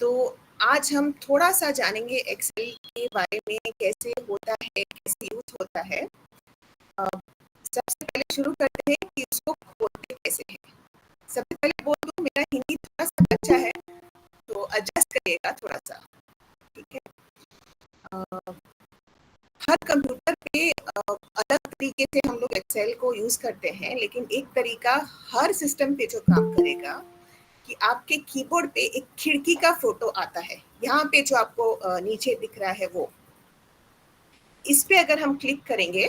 तो आज हम थोड़ा सा जानेंगे एक्सेल के बारे में, कैसे होता है, कैसे यूज होता है। सबसे पहले शुरू करते हैं कि इसको खोलते कैसे हैं। सबसे पहले बोल दूं, मेरा हिंदी थोड़ा सा अच्छा है तो एडजस्ट करिएगा थोड़ा सा, ठीक है। हर कंप्यूटर पे अलग तरीके से हम लोग एक्सेल को यूज करते हैं, लेकिन एक तरीका हर सिस्टम पे जो काम करेगा कि आपके कीबोर्ड पे एक खिड़की का फोटो आता है, यहाँ पे जो आपको नीचे दिख रहा है वो, इस पे अगर हम क्लिक करेंगे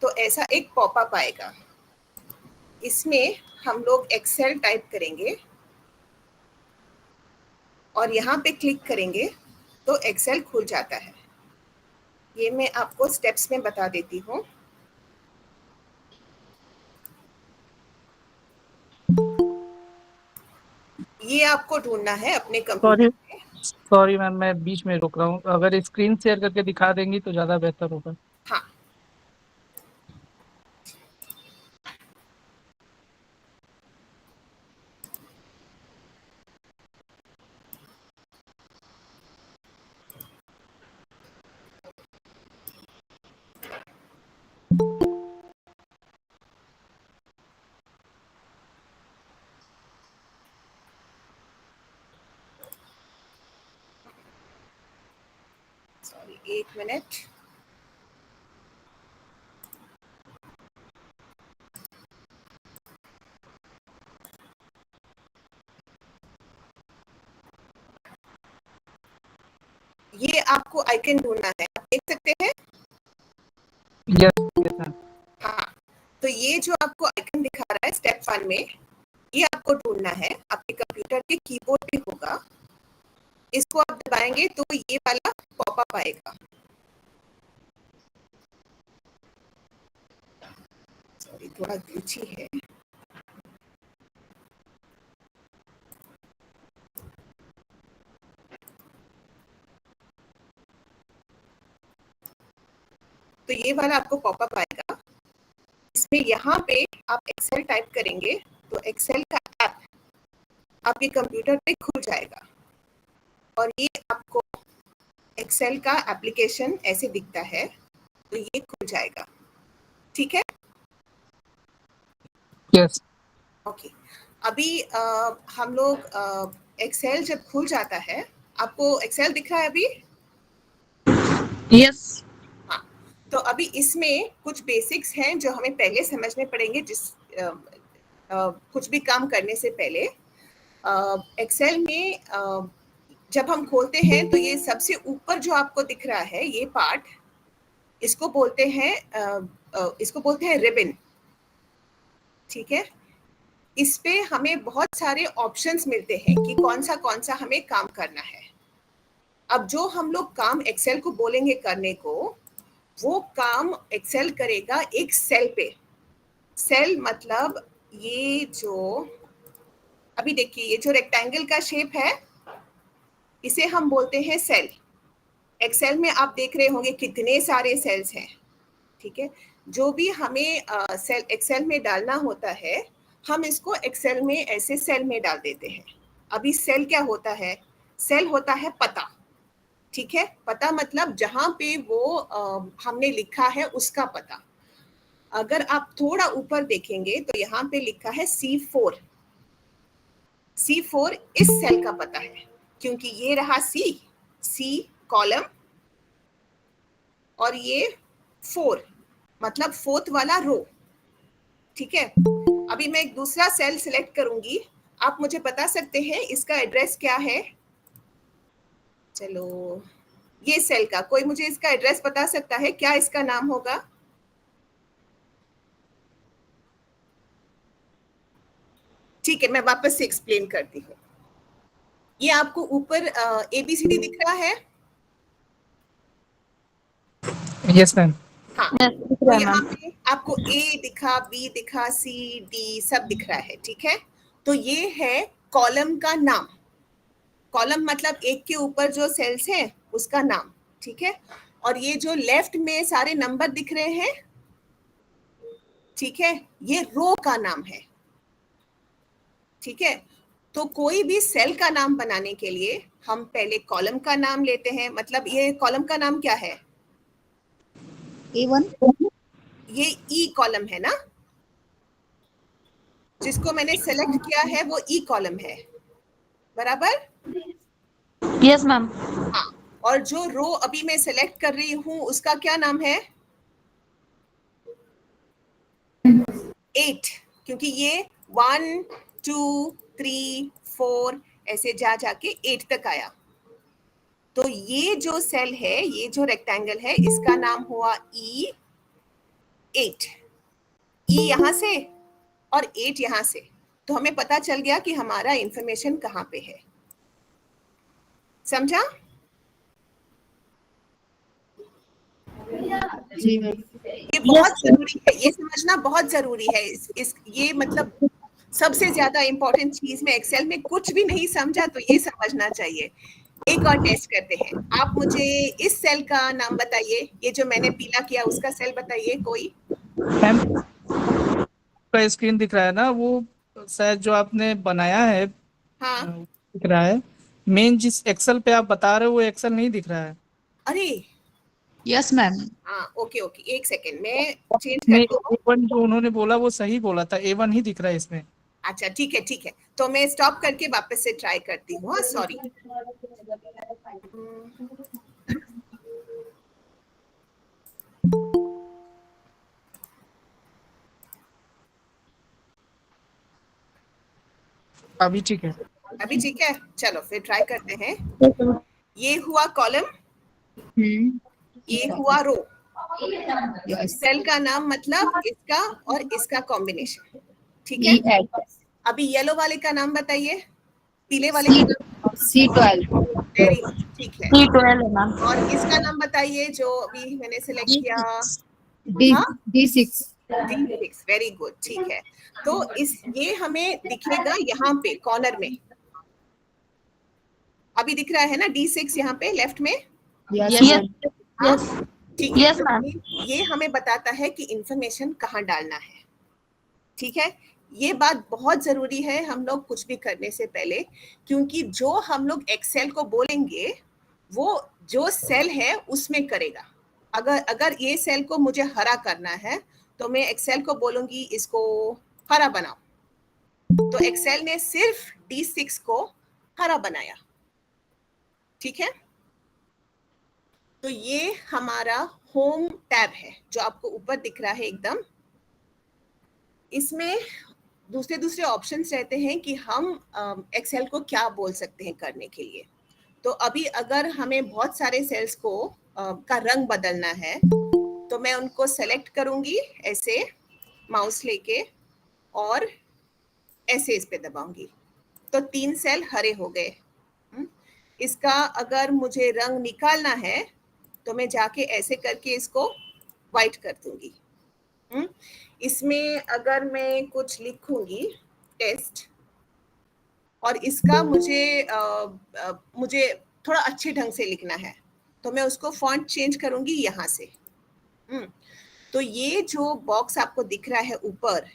तो ऐसा एक पॉपअप आएगा। इसमें हम लोग एक्सेल टाइप करेंगे और यहाँ पे क्लिक करेंगे तो एक्सेल खुल जाता है। ये मैं आपको स्टेप्स में बता देती हूँ। ये आपको ढूंढना है अपने कंप्यूटर सॉरी में। सॉरी मैम, मैं बीच में रुक रहा हूँ। अगर स्क्रीन शेयर करके दिखा देंगी तो ज़्यादा बेहतर होगा। हाँ, सॉरी, एक मिनट। ये आपको आइकन ढूंढना है, आप देख सकते हैं। Yes yes ma'am. हाँ, तो ये जो आपको आइकन दिखा रहा है स्टेप 1 में, ये आपको ढूंढना है। आपके कंप्यूटर के कीबोर्ड पे होगा, इसको आप दबाएंगे तो ये वाला पॉपअप आएगा। सॉरी, थोड़ा ग्लिची है। तो ये वाला आपको पॉपअप आएगा। इसमें यहाँ पे आप एक्सेल टाइप करेंगे तो एक्सेल का ऐप आपके कंप्यूटर पे खुल जाएगा और ये आपको एक्सेल का एप्लीकेशन ऐसे दिखता है, तो ये खुल जाएगा। ठीक है, यस ओके। अभी हम लोग एक्सेल जब खुल जाता है, आपको एक्सेल दिख रहा है अभी? यस। हाँ, तो अभी इसमें कुछ बेसिक्स हैं जो हमें पहले समझने पड़ेंगे, कुछ भी काम करने से पहले। एक्सेल में जब हम खोलते हैं तो ये सबसे ऊपर जो आपको दिख रहा है ये पार्ट, इसको बोलते हैं रिबन। ठीक है, इस पे हमें बहुत सारे ऑप्शंस मिलते हैं कि कौन सा हमें काम करना है। अब जो हम लोग काम एक्सेल को बोलेंगे करने को, वो काम एक्सेल करेगा एक सेल पे। सेल मतलब ये जो अभी देखिए, ये जो रेक्टेंगल का शेप है, इसे हम बोलते हैं सेल। एक्सेल में आप देख रहे होंगे कितने सारे सेल्स हैं। ठीक है, जो भी हमें सेल एक्सेल में डालना होता है, हम इसको एक्सेल में ऐसे सेल में डाल देते हैं। अभी सेल क्या होता है? सेल होता है पता। ठीक है, पता मतलब जहां पे वो हमने लिखा है उसका पता। अगर आप थोड़ा ऊपर देखेंगे तो यहाँ पे लिखा है C4। C4 इस सेल का पता है, क्योंकि ये रहा सी कॉलम और ये 4 मतलब फोर्थ वाला रो। ठीक है, अभी मैं एक दूसरा सेल सिलेक्ट करूंगी। आप मुझे बता सकते हैं इसका एड्रेस क्या है? चलो, ये सेल का कोई मुझे इसका एड्रेस बता सकता है? क्या इसका नाम होगा? ठीक है, मैं वापस से एक्सप्लेन करती हूँ। ये आपको ऊपर ABCD दिख रहा है? Yes ma'am. हाँ, तो यहाँ पे आपको A दिखा, B दिखा, C D सब दिख रहा है। ठीक है, तो ये है कॉलम का नाम। कॉलम मतलब एक के ऊपर जो सेल्स हैं उसका नाम। ठीक है, और ये जो लेफ्ट में सारे नंबर दिख रहे हैं, ठीक है, ये रो का नाम है। ठीक है, तो कोई भी सेल का नाम बनाने के लिए हम पहले कॉलम का नाम लेते हैं, मतलब ये कॉलम का नाम क्या है? A1। ये ई कॉलम है ना, जिसको मैंने सेलेक्ट किया है वो ई कॉलम है, बराबर? Yes ma'am. हाँ, और जो रो अभी मैं सेलेक्ट कर रही हूँ उसका क्या नाम है? 8, क्योंकि ये 1 2 3 4 ऐसे जा जाके 8 तक आया। तो ये जो सेल है, ये जो रेक्टेंगल है, इसका नाम हुआ E8। ई यहां से और 8 यहां से, तो हमें पता चल गया कि हमारा इंफॉर्मेशन कहाँ पे है। समझा? जी मैम। ये बहुत जरूरी है, ये समझना बहुत जरूरी है। ये मतलब सबसे ज्यादा इंपॉर्टेंट चीज में एक्सेल में कुछ भी नहीं समझा तो ये समझना चाहिए। एक और टेस्ट करते हैं। आप मुझे इस सेल का नाम बताइए, ये जो मैंने पीला किया उसका सेल बताइए कोई। मैम का स्क्रीन दिख रहा है ना, वो शायद जो आपने बनाया है हाँ, दिख रहा है। मेन जिस एक्सेल पे आप बता रहे हो वो एक्सेल नहीं दिख रहा है। अरे यस मैम। हाँ, ओके ओके, एक सेकेंड में चेंज नहीं, करती हूँ। A1 जो उन्होंने बोला वो सही बोला था, A1 ही दिख रहा है इसमें। अच्छा ठीक है ठीक है, तो मैं स्टॉप करके वापस से ट्राई करती हूँ। हाँ, सॉरी। अभी ठीक है। अभी ठीक है, चलो फिर ट्राई करते हैं। ये हुआ कॉलम, ये हुआ रो। यस। सेल का नाम मतलब इसका और इसका कॉम्बिनेशन, ठीक है। E8। अभी येलो वाले का नाम बताइए, पीले वाले का नाम। C12। वेरी गुड, ठीक है। C12 है मैम। और इसका नाम बताइए जो अभी मैंने सिलेक्ट किया। हाँ, D6। D6, वेरी गुड, ठीक है। तो ये हमें दिखेगा यहाँ पे कॉर्नर में, अभी दिख रहा है ना D6 यहाँ पे लेफ्ट में। Yes yes ma'am. हाँ, यस ठीक है। यस तो मैम। ये हमें बताता है कि इंफॉर्मेशन कहाँ डालना है, ठीक है। ये बात बहुत जरूरी है हम लोग कुछ भी करने से पहले, क्योंकि जो हम लोग एक्सेल को बोलेंगे वो जो सेल है उसमें करेगा। अगर ये सेल को मुझे हरा करना है तो मैं एक्सेल को बोलूंगी इसको हरा बनाओ, तो एक्सेल ने सिर्फ D6 को हरा बनाया, ठीक है। तो ये हमारा होम टैब है जो आपको ऊपर दिख रहा है एकदम। इसमें दूसरे दूसरे ऑप्शंस रहते हैं कि हम एक्सेल को क्या बोल सकते हैं करने के लिए। तो अभी अगर हमें बहुत सारे सेल्स को का रंग बदलना है तो मैं उनको सेलेक्ट करूंगी ऐसे माउस लेके और ऐसे इस पे दबाऊंगी, तो 3 सेल हरे हो गए। इसका अगर मुझे रंग निकालना है तो मैं जाके ऐसे करके इसको व्हाइट कर दूंगी। इसमें अगर मैं कुछ लिखूंगी टेस्ट, और इसका मुझे थोड़ा अच्छे ढंग से लिखना है तो मैं उसको फॉन्ट चेंज करूंगी यहाँ से। तो ये जो बॉक्स आपको दिख रहा है ऊपर,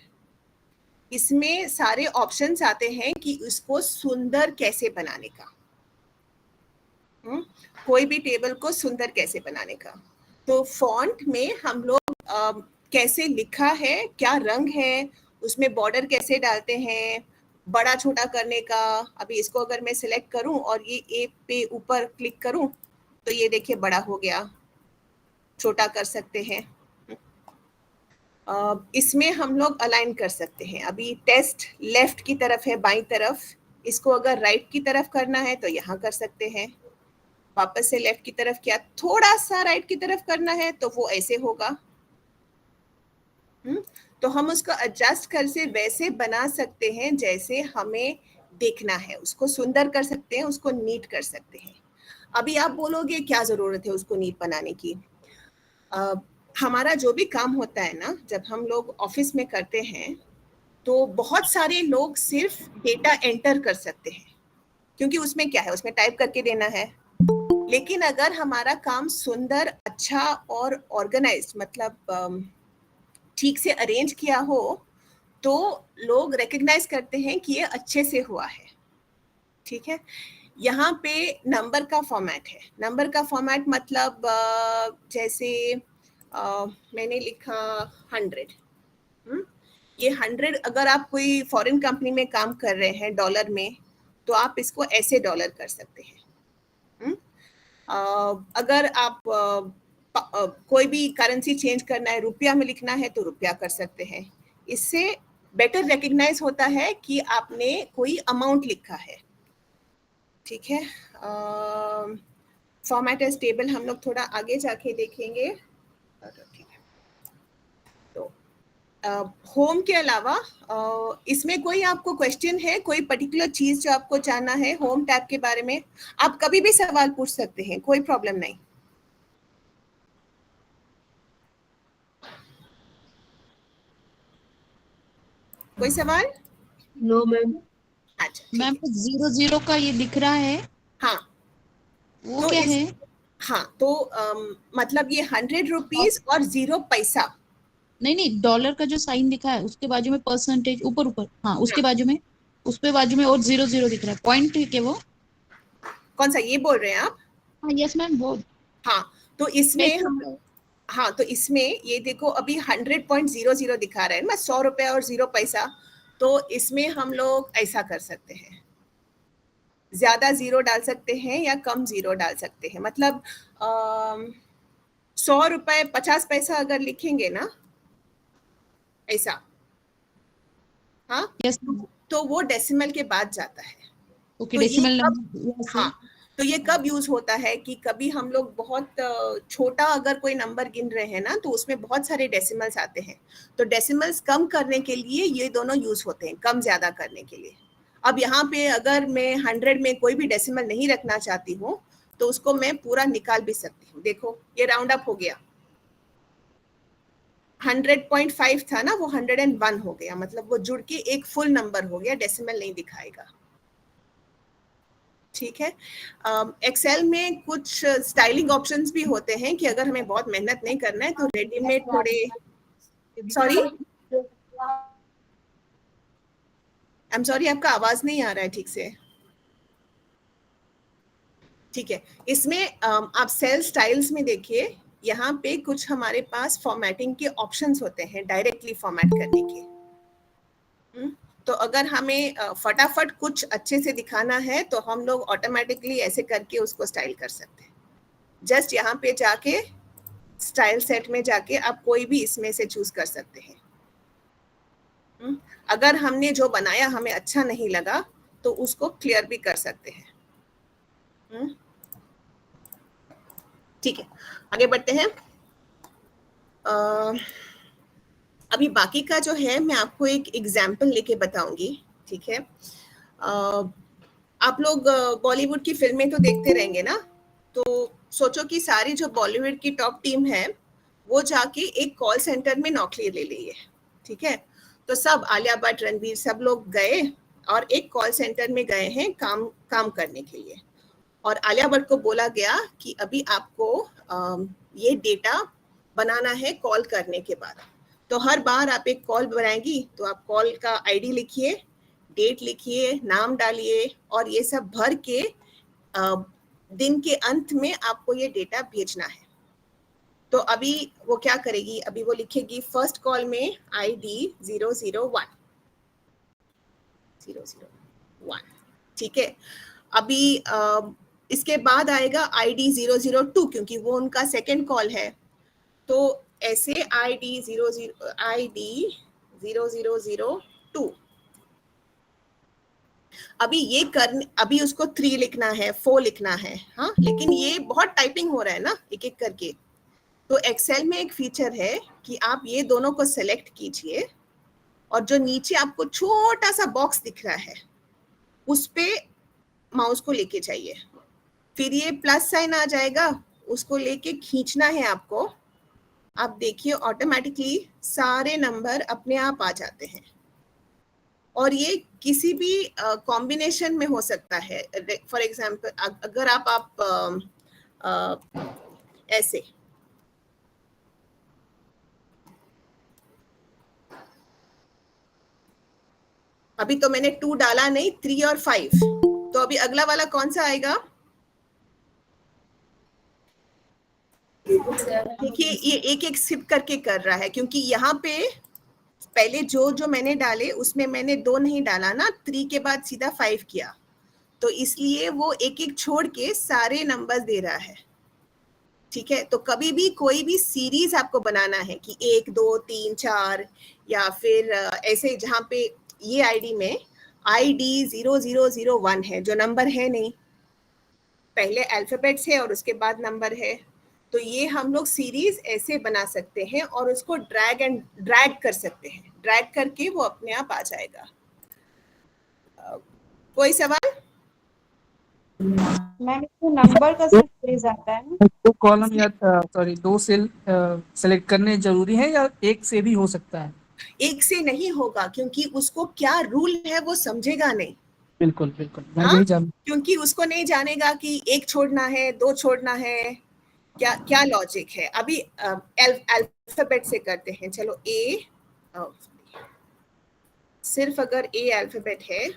इसमें सारे ऑप्शंस आते हैं कि उसको सुंदर कैसे बनाने का। कोई भी टेबल को सुंदर कैसे बनाने का। तो फॉन्ट में हम लोग कैसे लिखा है, क्या रंग है, उसमें बॉर्डर कैसे डालते हैं, बड़ा छोटा करने का। अभी इसको अगर मैं सिलेक्ट करूं और ये ए पे ऊपर क्लिक करूं तो ये देखिए बड़ा हो गया, छोटा कर सकते हैं। इसमें हम लोग अलाइन कर सकते हैं। अभी टेस्ट लेफ्ट की तरफ है, बाईं तरफ। इसको अगर राइट की तरफ करना है तो यहाँ कर सकते हैं। वापस से लेफ्ट की तरफ किया, थोड़ा सा राइट की तरफ करना है तो वो ऐसे होगा। तो हम उसको एडजस्ट कर से वैसे बना सकते हैं जैसे हमें देखना है। उसको सुंदर कर सकते हैं, उसको नीट कर सकते हैं। अभी आप बोलोगे क्या जरूरत है उसको नीट बनाने की। हमारा जो भी काम होता है ना, जब हम लोग ऑफिस में करते हैं तो बहुत सारे लोग सिर्फ डेटा एंटर कर सकते हैं, क्योंकि उसमें क्या है, उसमें टाइप करके देना है। लेकिन अगर हमारा काम सुंदर, अच्छा और ऑर्गेनाइज्ड, मतलब ठीक से अरेंज किया हो, तो लोग रिकग्नाइज करते हैं कि ये अच्छे से हुआ है। ठीक है, यहाँ पे नंबर का फॉर्मेट है। नंबर का फॉर्मेट मतलब जैसे मैंने लिखा 100। ये 100 अगर आप कोई फॉरेन कंपनी में काम कर रहे हैं डॉलर में, तो आप इसको ऐसे डॉलर कर सकते हैं। अगर आप कोई भी करेंसी चेंज करना है, रुपया में लिखना है तो रुपया कर सकते हैं। इससे बेटर रिकग्नाइज होता है कि आपने कोई अमाउंट लिखा है। ठीक है, फॉर्मेट एज टेबल हम लोग थोड़ा आगे जाके देखेंगे। ठीक है, तो होम के अलावा इसमें कोई आपको क्वेश्चन है, कोई पर्टिकुलर चीज जो आपको जानना है होम टैब के बारे में, आप कभी भी सवाल पूछ सकते हैं, कोई प्रॉब्लम नहीं। कोई सवाल? No ma'am. अच्छा, ठीक मैम है। 00 का ये दिख रहा है, हाँ, वो तो क्या है? हाँ, तो मतलब ये 100 रुपीज और 0 पैसा। नहीं नहीं, डॉलर का जो साइन दिखा है उसके बाजू में परसेंटेज ऊपर ऊपर, हाँ उसके हाँ, बाजू में, उस पे बाजू में और 00 दिख रहा है, पॉइंट है क्या वो? कौन सा ये बोल रहे हैं आप? हाँ यस मैम, वो हाँ, तो इसमें हम, हाँ, तो इसमें ये देखो अभी 100.00 दिखा रहा है ना, 100 रुपए और 0 पैसा। तो इसमें हम लोग ऐसा कर सकते हैं, ज्यादा जीरो डाल सकते हैं या कम जीरो डाल सकते हैं। मतलब 100 रुपए 50 पैसा अगर लिखेंगे ना, ऐसा, हाँ, यस, तो वो डेसिमल के बाद जाता है। ओके, तो ये डेसिमल कब, नंबर। हाँ, तो ये कब यूज होता है कि कभी हम लोग बहुत छोटा अगर कोई नंबर गिन रहे हैं ना, तो उसमें बहुत सारे डेसिमल्स आते हैं, तो डेसिमल्स कम करने के लिए ये दोनों यूज होते हैं, कम ज्यादा करने के लिए। अब यहाँ पे अगर मैं 100 में कोई भी डेसिमल नहीं रखना चाहती हूँ, तो उसको मैं पूरा निकाल भी सकती हूँ। देखो ये राउंड अप हो गया, 100.5 था ना, वो 101 हो गया, मतलब वो जुड़ के एक फुल नंबर हो गया, डेसिमल नहीं दिखाएगा। ठीक है, एक्सेल में कुछ स्टाइलिंग ऑप्शंस भी होते हैं कि अगर हमें बहुत मेहनत नहीं करना है तो रेडीमेड थोड़े, सॉरी आई एम सॉरी, आपका आवाज नहीं आ रहा है ठीक से। ठीक है, इसमें आप सेल स्टाइल्स में देखिए, यहाँ पे कुछ हमारे पास फॉर्मेटिंग के ऑप्शंस होते हैं डायरेक्टली फॉर्मेट करने के। तो अगर हमें फटाफट कुछ अच्छे से दिखाना है तो हम लोग ऑटोमेटिकली ऐसे करके उसको स्टाइल कर सकते हैं। जस्ट यहाँ पे जाके स्टाइल सेट में जाके आप कोई भी इसमें से चूज कर सकते हैं। अगर हमने जो बनाया हमें अच्छा नहीं लगा तो उसको क्लियर भी कर सकते हैं। ठीक है, आगे बढ़ते हैं। अभी बाकी का जो है मैं आपको एक एग्जाम्पल लेके बताऊंगी। ठीक है, आप लोग बॉलीवुड की फिल्में तो देखते रहेंगे ना, तो सोचो कि सारी जो बॉलीवुड की टॉप टीम है वो जाके एक कॉल सेंटर में नौकरी ले ली है। ठीक है, तो सब आलिया भट्ट, रणवीर, सब लोग गए और एक कॉल सेंटर में गए हैं काम करने के लिए। और आलिया भट्ट को बोला गया कि अभी आपको ये डेटा बनाना है कॉल करने के बाद। तो हर बार आप एक कॉल बनाएंगी तो आप कॉल का आईडी लिखिए, डेट लिखिए, नाम डालिए और ये सब भर के दिन के अंत में आपको ये डेटा भेजना है। तो अभी वो क्या करेगी, अभी वो लिखेगी फर्स्ट कॉल में ID 001। ठीक है, अभी इसके बाद आएगा ID 002 क्योंकि वो उनका सेकेंड कॉल है। तो ऐसे ID 0002। अभी उसको 3 लिखना है, 4 लिखना है, हाँ, लेकिन ये बहुत टाइपिंग हो रहा है ना एक एक करके। तो एक्सेल में एक फीचर है कि आप ये दोनों को सेलेक्ट कीजिए और जो नीचे आपको छोटा सा बॉक्स दिख रहा है उस पे माउस को लेके जाइए, फिर ये प्लस साइन आ जाएगा, उसको लेके खींचना है आपको। आप देखिए ऑटोमेटिकली सारे नंबर अपने आप आ जाते हैं और ये किसी भी कॉम्बिनेशन में हो सकता है। फॉर एग्जांपल अगर आप ऐसे, अभी तो मैंने 2 डाला नहीं, 3 और 5, तो अभी अगला वाला कौन सा आएगा? देखिए ये एक एक स्किप करके कर रहा है, क्योंकि यहाँ पे पहले जो जो मैंने डाले उसमें मैंने 2 नहीं डाला ना, 3 के बाद सीधा 5 किया, तो इसलिए वो एक एक छोड़ के सारे नंबर्स दे रहा है। ठीक है, तो कभी भी कोई भी सीरीज आपको बनाना है कि 1 2 3 4 या फिर ऐसे, जहाँ पे ये आईडी में ID 0001 है, जो नंबर है नहीं, पहले अल्फाबेट्स है और उसके बाद नंबर है, तो ये हम लोग सीरीज ऐसे बना सकते हैं और उसको ड्रैग कर सकते हैं, ड्रैग करके वो अपने आप आ जाएगा। कोई सवाल? मैम इसको नंबर का सिर्फ पेज आता है ना? 2 कॉलम या सॉरी 2 सेल सेलेक्ट करने जरूरी है या एक से भी हो सकता है? एक से नहीं होगा, क्योंकि उसको क्या रूल है वो समझेगा नहीं। बिल्कुल बिल्कुल, मैं हाँ? यही जान क्योंकि उसको नहीं जानेगा कि 1 छोड़ना है, 2 छोड़ना है, क्या क्या लॉजिक है। अभी अल्फाबेट से करते हैं, चलो ए, सिर्फ अगर ए अल्फाबेट है,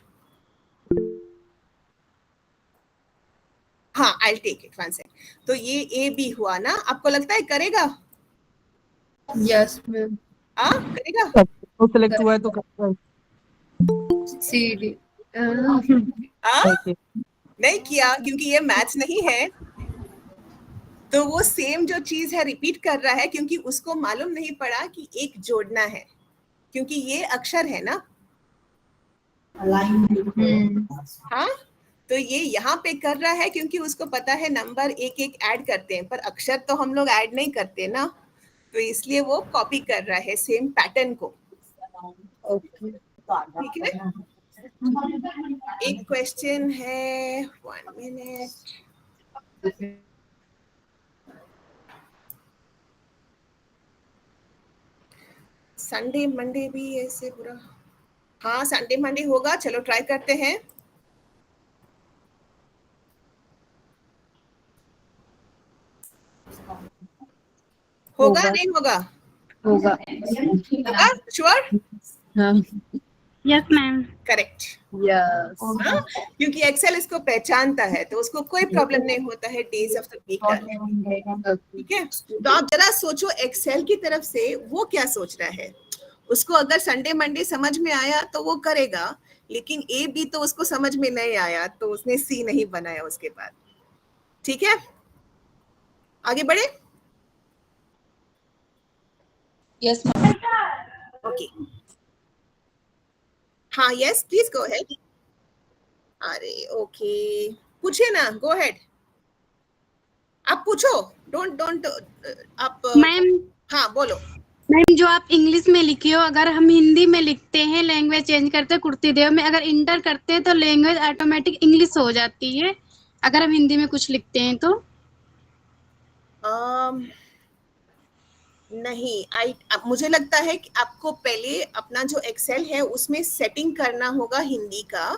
हाँ आई टेक इट 1 सेकंड, तो ये ए बी हुआ ना, आपको लगता है करेगा? Yes ma'am. हाँ करेगा? तो सेलेक्ट हुआ है तो करता है। CD हाँ Okay. नहीं किया, क्योंकि ये मैच नहीं है, तो वो सेम जो चीज है रिपीट कर रहा है, क्योंकि उसको मालूम नहीं पड़ा कि एक जोड़ना है, क्योंकि ये अक्षर है ना। हाँ, तो ये यहाँ पे कर रहा है क्योंकि उसको पता है नंबर एक एक ऐड करते हैं, पर अक्षर तो हम लोग ऐड नहीं करते ना, तो इसलिए वो कॉपी कर रहा है सेम पैटर्न को। ठीक है, एक क्वेश्चन है, 1 मिनट। संडे मंडे भी ऐसे पूरा, हाँ संडे मंडे होगा, चलो ट्राई करते हैं। होगा नहीं होगा? होगा। होगा श्योर? हाँ। Yes ma'am. करेक्ट। यस। हाँ, क्योंकि एक्सेल इसको पहचानता है, तो उसको कोई प्रॉब्लम नहीं होता है डेज ऑफ द वीक डालने। ठीक है, तो आप जरा सोचो एक्सेल की तरफ से वो क्या सोच रहा है। उसको अगर संडे मंडे समझ में आया तो वो करेगा, लेकिन ए बी तो उसको समझ में नहीं आया, तो उसने सी नहीं बनाया उसके बाद। ठीक है, आगे बढ़े। Yes ma'am. ओके, हाँ यस प्लीज गो अहेड। अरे ओके, पूछे ना, गो अहेड, आप पूछो, डोंट डोंट आप मैम हाँ बोलो। मैम जो आप इंग्लिश में लिखी हो, अगर हम हिंदी में लिखते हैं लैंग्वेज चेंज करते हैं, कुर्ती देव में अगर इंटर करते हैं तो लैंग्वेज ऑटोमेटिक इंग्लिश हो जाती है, अगर हम हिंदी में कुछ लिखते हैं तो। नहीं, मुझे लगता है कि आपको पहले अपना जो एक्सेल है उसमें सेटिंग करना होगा हिंदी का।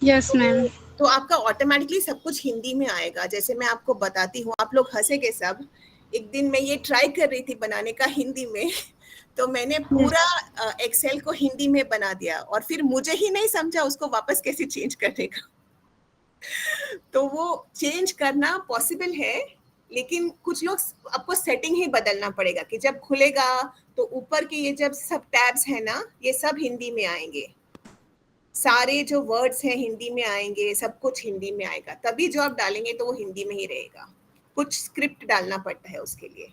Yes ma'am. तो आपका ऑटोमेटिकली सब कुछ हिंदी में आएगा। जैसे मैं आपको बताती हूँ, आप लोग हंसेंगे सब। एक दिन मैं ये ट्राई कर रही थी बनाने का हिंदी में तो मैंने पूरा एक्सेल को हिंदी में बना दिया और फिर मुझे ही नहीं समझा उसको वापस कैसे चेंज करने का। तो वो चेंज करना पॉसिबल है, लेकिन कुछ लोग आपको सेटिंग ही बदलना पड़ेगा कि जब खुलेगा तो ऊपर के ये जब सब टैब्स है ना, ये सब हिंदी में आएंगे, सारे जो वर्ड्स हैं हिंदी में आएंगे, सब कुछ हिंदी में आएगा, तभी जो आप डालेंगे तो वो हिंदी में ही रहेगा। कुछ स्क्रिप्ट डालना पड़ता है उसके लिए।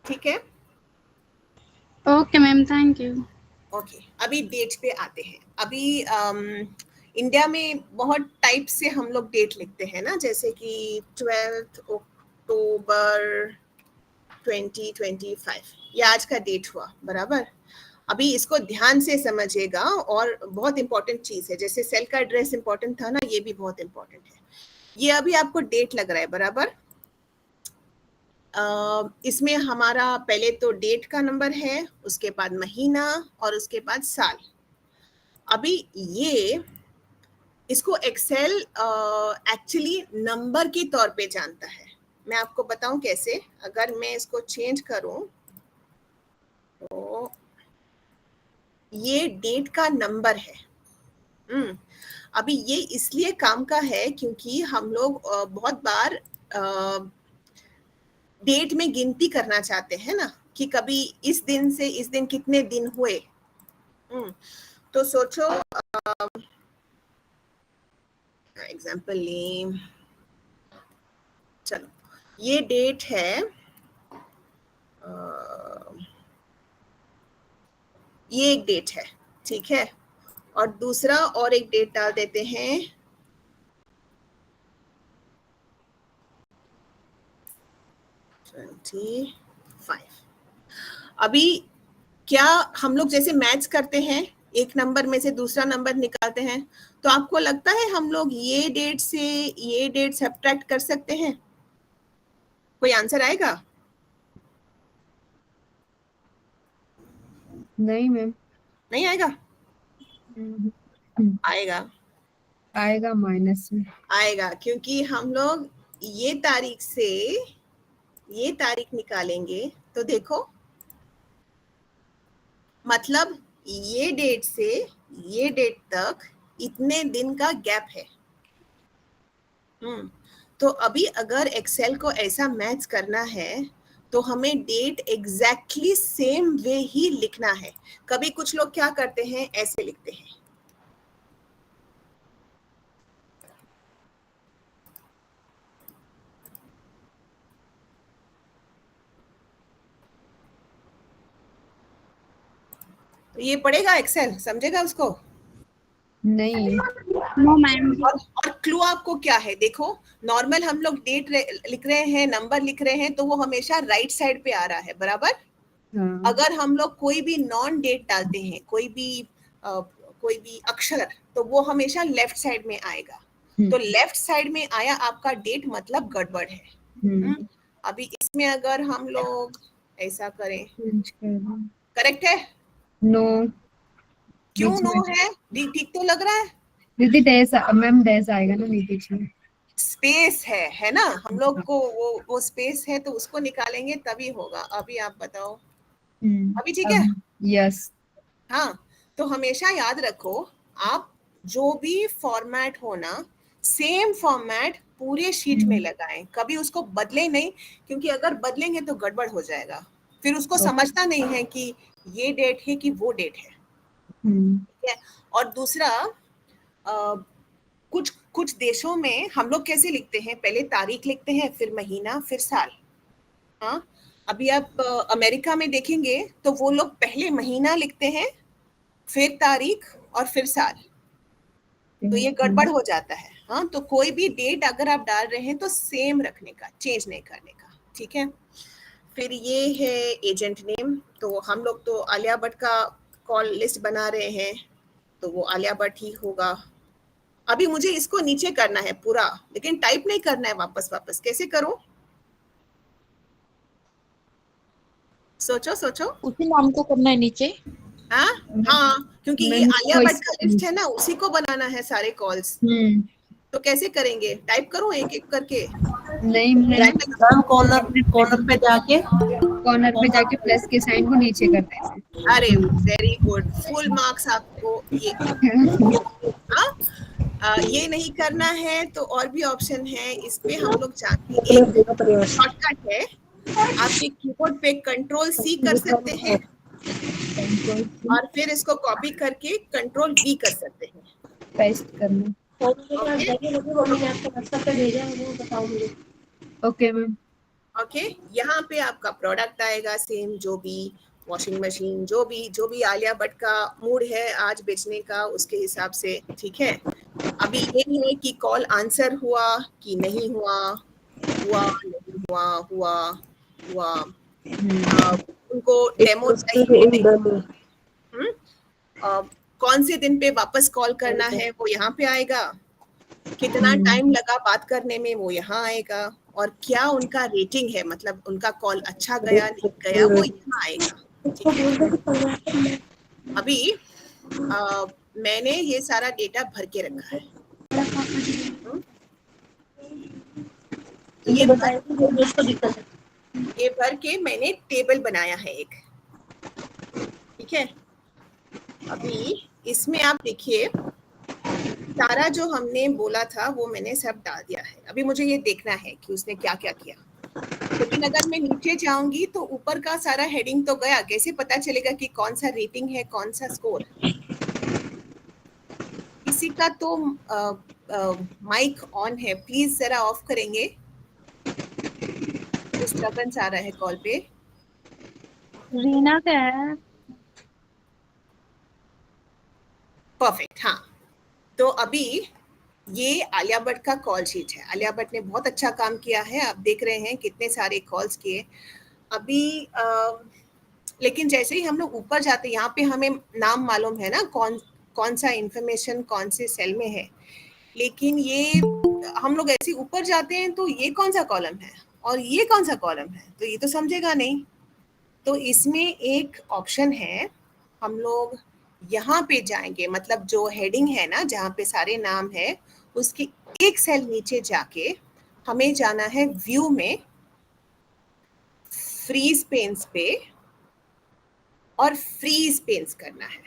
ठीक है, okay ma'am, thank you. Okay, अभी डेट पे आते हैं। अभी इंडिया में बहुत टाइप से हम लोग डेट लिखते हैं ना, जैसे कि 12 अक्टूबर 2025, ये आज का डेट हुआ बराबर। अभी इसको ध्यान से समझिएगा, और बहुत इंपॉर्टेंट चीज है, जैसे सेल का एड्रेस इंपॉर्टेंट था ना, ये भी बहुत इंपॉर्टेंट है। ये अभी आपको डेट लग रहा है बराबर। इसमें हमारा पहले तो डेट का नंबर है, उसके बाद महीना और उसके बाद साल। अभी ये इसको एक्सेल एक्चुअली नंबर के तौर पे जानता है। मैं आपको बताऊं कैसे। अगर मैं इसको चेंज करूं तो ये डेट का नंबर है, अभी ये इसलिए काम का है क्योंकि हम लोग बहुत बार डेट में गिनती करना चाहते हैं ना, कि कभी इस दिन से इस दिन कितने दिन हुए। तो सोचो, एग्जाम्पल लें, चलो ये डेट है, ये एक डेट है, ठीक है, और दूसरा और एक डेट डाल देते हैं, अभी क्या हम लोग जैसे मैच करते हैं, एक नंबर में से दूसरा नंबर निकालते हैं, तो आपको लगता है हम लोग ये डेट से ये डेट सब्ट्रैक्ट कर सकते हैं? कोई आंसर आएगा? नहीं मैम। नहीं आएगा? आएगा, आएगा माइनस में आएगा, क्योंकि हम लोग ये तारीख से ये तारीख निकालेंगे तो देखो, मतलब ये डेट से ये डेट तक इतने दिन का गैप है। तो अभी अगर एक्सेल को ऐसा मैच करना है तो हमें डेट एग्जैक्टली सेम वे ही लिखना है। कभी कुछ लोग क्या करते हैं, ऐसे लिखते हैं, तो ये पढ़ेगा एक्सेल, समझेगा उसको? नहीं। No ma'am. और क्लू आपको क्या है, देखो नॉर्मल हम लोग डेट लिख रहे हैं, नंबर लिख रहे हैं, तो वो हमेशा राइट साइड पे आ रहा है, बराबर। हाँ। अगर हम लोग कोई भी नॉन डेट डालते हैं, कोई भी अक्षर, तो वो हमेशा लेफ्ट साइड में आएगा। तो लेफ्ट साइड में आया आपका डेट, मतलब गड़बड़ है। अभी इसमें अगर हम लोग ऐसा करें, करेक्ट है? नो। क्यों नो है? ठीक तो लग रहा है। दीदी डैश मैम, डैश आएगा ना बीच में, स्पेस है ना, हम लोग को वो स्पेस है, तो उसको निकालेंगे तभी होगा। अभी आप बताओ, अभी ठीक है? यस। हाँ, तो हमेशा याद रखो, आप जो भी फॉर्मेट हो ना, सेम फॉर्मेट पूरे शीट में लगाएं, कभी उसको बदले नहीं, क्योंकि अगर बदलेंगे तो गड़बड़ हो जाएगा, फिर उसको समझना नहीं है कि ये डेट है कि वो डेट है। ठीक है? और दूसरा, कुछ देशों में हम लोग कैसे लिखते हैं, पहले तारीख लिखते हैं, फिर महीना, फिर साल। हाँ, अभी आप अमेरिका में देखेंगे तो वो लोग पहले महीना लिखते हैं, फिर तारीख और फिर साल, तो ये गड़बड़ हो जाता है। हाँ, तो कोई भी डेट अगर आप डाल रहे हैं तो सेम रखने का, चेंज नहीं करने का, ठीक है? फिर ये है एजेंट नेम, तो हम लोग तो आलिया भट्ट का कॉल लिस्ट बना रहे हैं, तो वो आलिया भट्ट ही होगा। अभी मुझे इसको नीचे करना है पूरा, लेकिन टाइप नहीं करना है वापस। कैसे करूं? सोचो। उसी नाम को करना है नीचे। हाँ, क्योंकि ये आलिया भट्ट का लिस्ट है ना, उसी को बनाना है सारे कॉल्स। तो कैसे करेंगे? टाइप करूं एक एक करके? नहीं मैम, कॉर्नर पे जाके प्लस के साइन को नीचे करते हैं। अरे वेरी गुड, फुल मार्क्स आपको। ये नहीं करना है तो और भी ऑप्शन है, इस पे हम लोग जाके शॉर्टकट है, आपके कीबोर्ड पे कंट्रोल-C कर सकते हैं और फिर इसको कॉपी करके कंट्रोल-V कर सकते हैं, पेस्ट करना। Okay ma'am. ओके, यहाँ पे आपका प्रोडक्ट आएगा सेम, जो भी वॉशिंग मशीन, जो भी आलिया भट्ट का मूड है आज बेचने का, उसके हिसाब से, ठीक है? अभी ये है कि कॉल आंसर हुआ कि नहीं हुआ, नहीं हुआ, उनको डेमो चाहिए, कौन से दिन पे वापस कॉल करना है वो यहाँ पे आएगा, कितना टाइम लगा बात करने में वो यहाँ आएगा, और क्या उनका रेटिंग है, मतलब उनका कॉल अच्छा गया नहीं गया, वो यहाँ आएगा, ठीक है? अभी मैंने ये सारा डेटा भर के रखा है, ये भर के मैंने टेबल बनाया है एक, ठीक है? अभी इसमें आप देखिए, सारा जो हमने बोला था वो मैंने सब डाल दिया है। अभी मुझे ये देखना है कि उसने क्या क्या किया। लेकिन अगर मैं नीचे जाऊंगी तो ऊपर का सारा हेडिंग तो गया, कैसे पता चलेगा कि कौन सा रेटिंग है, कौन सा स्कोर? किसी का तो माइक ऑन है, प्लीज जरा ऑफ करेंगे, डिस्टर्बेंस आ रहा है कॉल पे। रीना का है। परफेक्ट, हाँ। तो अभी ये आलिया भट्ट का कॉल शीट है। आलिया भट्ट ने बहुत अच्छा काम किया है, आप देख रहे हैं कितने सारे कॉल्स किए अभी। लेकिन जैसे ही हम लोग ऊपर जाते हैं, यहाँ पे हमें नाम मालूम है ना, कौन सा इंफॉर्मेशन कौन से सेल में है। लेकिन ये हम लोग ऐसे ऊपर जाते हैं तो ये कौन सा कॉलम है और ये कौन सा कॉलम है, तो ये तो समझेगा नहीं। तो इसमें एक ऑप्शन है, हम लोग यहाँ पे जाएंगे, मतलब जो हेडिंग है ना जहाँ पे सारे नाम है, उसके एक सेल नीचे जाके हमें जाना है व्यू में, फ्रीज पेन्स पे, और फ्रीज पेन्स करना है।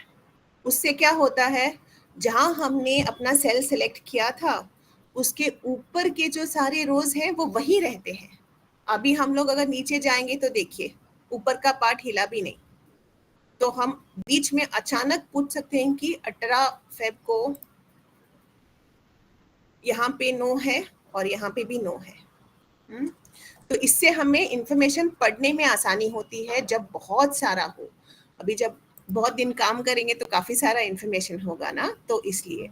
उससे क्या होता है, जहां हमने अपना सेल सेलेक्ट किया था उसके ऊपर के जो सारे रोज हैं वो वही रहते हैं। अभी हम लोग अगर नीचे जाएंगे तो देखिए ऊपर का पार्ट हिला भी नहीं। तो हम बीच में अचानक पूछ सकते हैं कि 18 फेब को यहाँ पे नो है और यहाँ पे भी नो है। तो इससे हमें इंफॉर्मेशन पढ़ने में आसानी होती है जब बहुत सारा हो। अभी जब बहुत दिन काम करेंगे तो काफी सारा इंफॉर्मेशन होगा ना, तो इसलिए।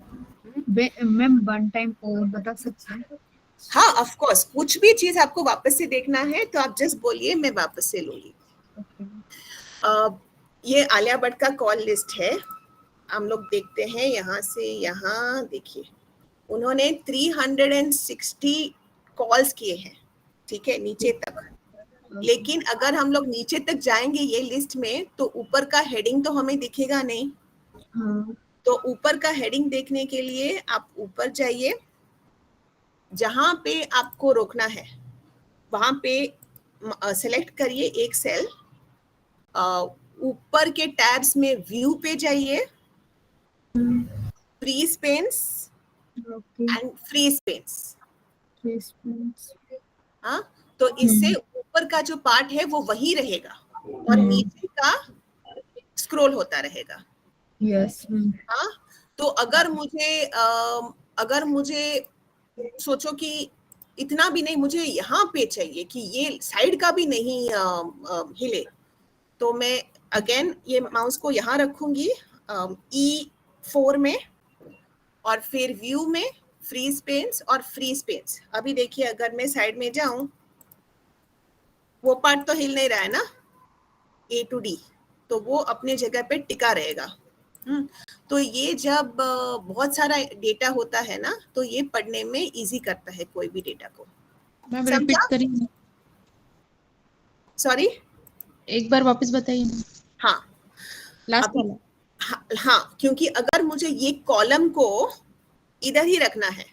मैम वन टाइम और बता सकते हैं? हाँ, ऑफ कोर्स, कुछ भी चीज आपको वापस से देखना है तो आप जस्ट बोलिए, मैं वापस से लूंगी। ये आलिया भट्ट का कॉल लिस्ट है, हम लोग देखते हैं यहाँ से। यहाँ देखिए उन्होंने 360 कॉल्स किए हैं, ठीक है, नीचे तक। लेकिन अगर हम लोग नीचे तक जाएंगे ये लिस्ट में तो ऊपर का हेडिंग तो हमें दिखेगा नहीं। तो ऊपर का हेडिंग देखने के लिए आप ऊपर जाइए, जहां पे आपको रोकना है वहां पे सेलेक्ट करिए एक सेल, ऊपर के टैब्स में व्यू पे जाइए, freeze panes and freeze panes. हाँ, तो इससे ऊपर का जो पार्ट है वो वही रहेगा और नीचे का स्क्रॉल होता रहेगा। यस। हाँ, तो अगर मुझे सोचो कि इतना भी नहीं, मुझे यहाँ पे चाहिए कि ये साइड का भी नहीं हिले, तो मैं अगेन ये माउस को यहाँ रखूंगी E4 में, और फिर व्यू में फ्रीज पेन्स और फ्रीज पेन्स। अभी देखिए अगर मैं साइड में जाऊं, वो पार्ट तो हिल नहीं रहा है ना, A to D, तो वो अपने जगह पे टिका रहेगा। तो ये जब बहुत सारा डेटा होता है ना तो ये पढ़ने में इजी करता है कोई भी डेटा को। मैम रिपीट करिए, सॉरी, एक बार वापस बताइए। हाँ लास्ट वाला। हाँ, क्योंकि अगर मुझे ये कॉलम को इधर ही रखना है,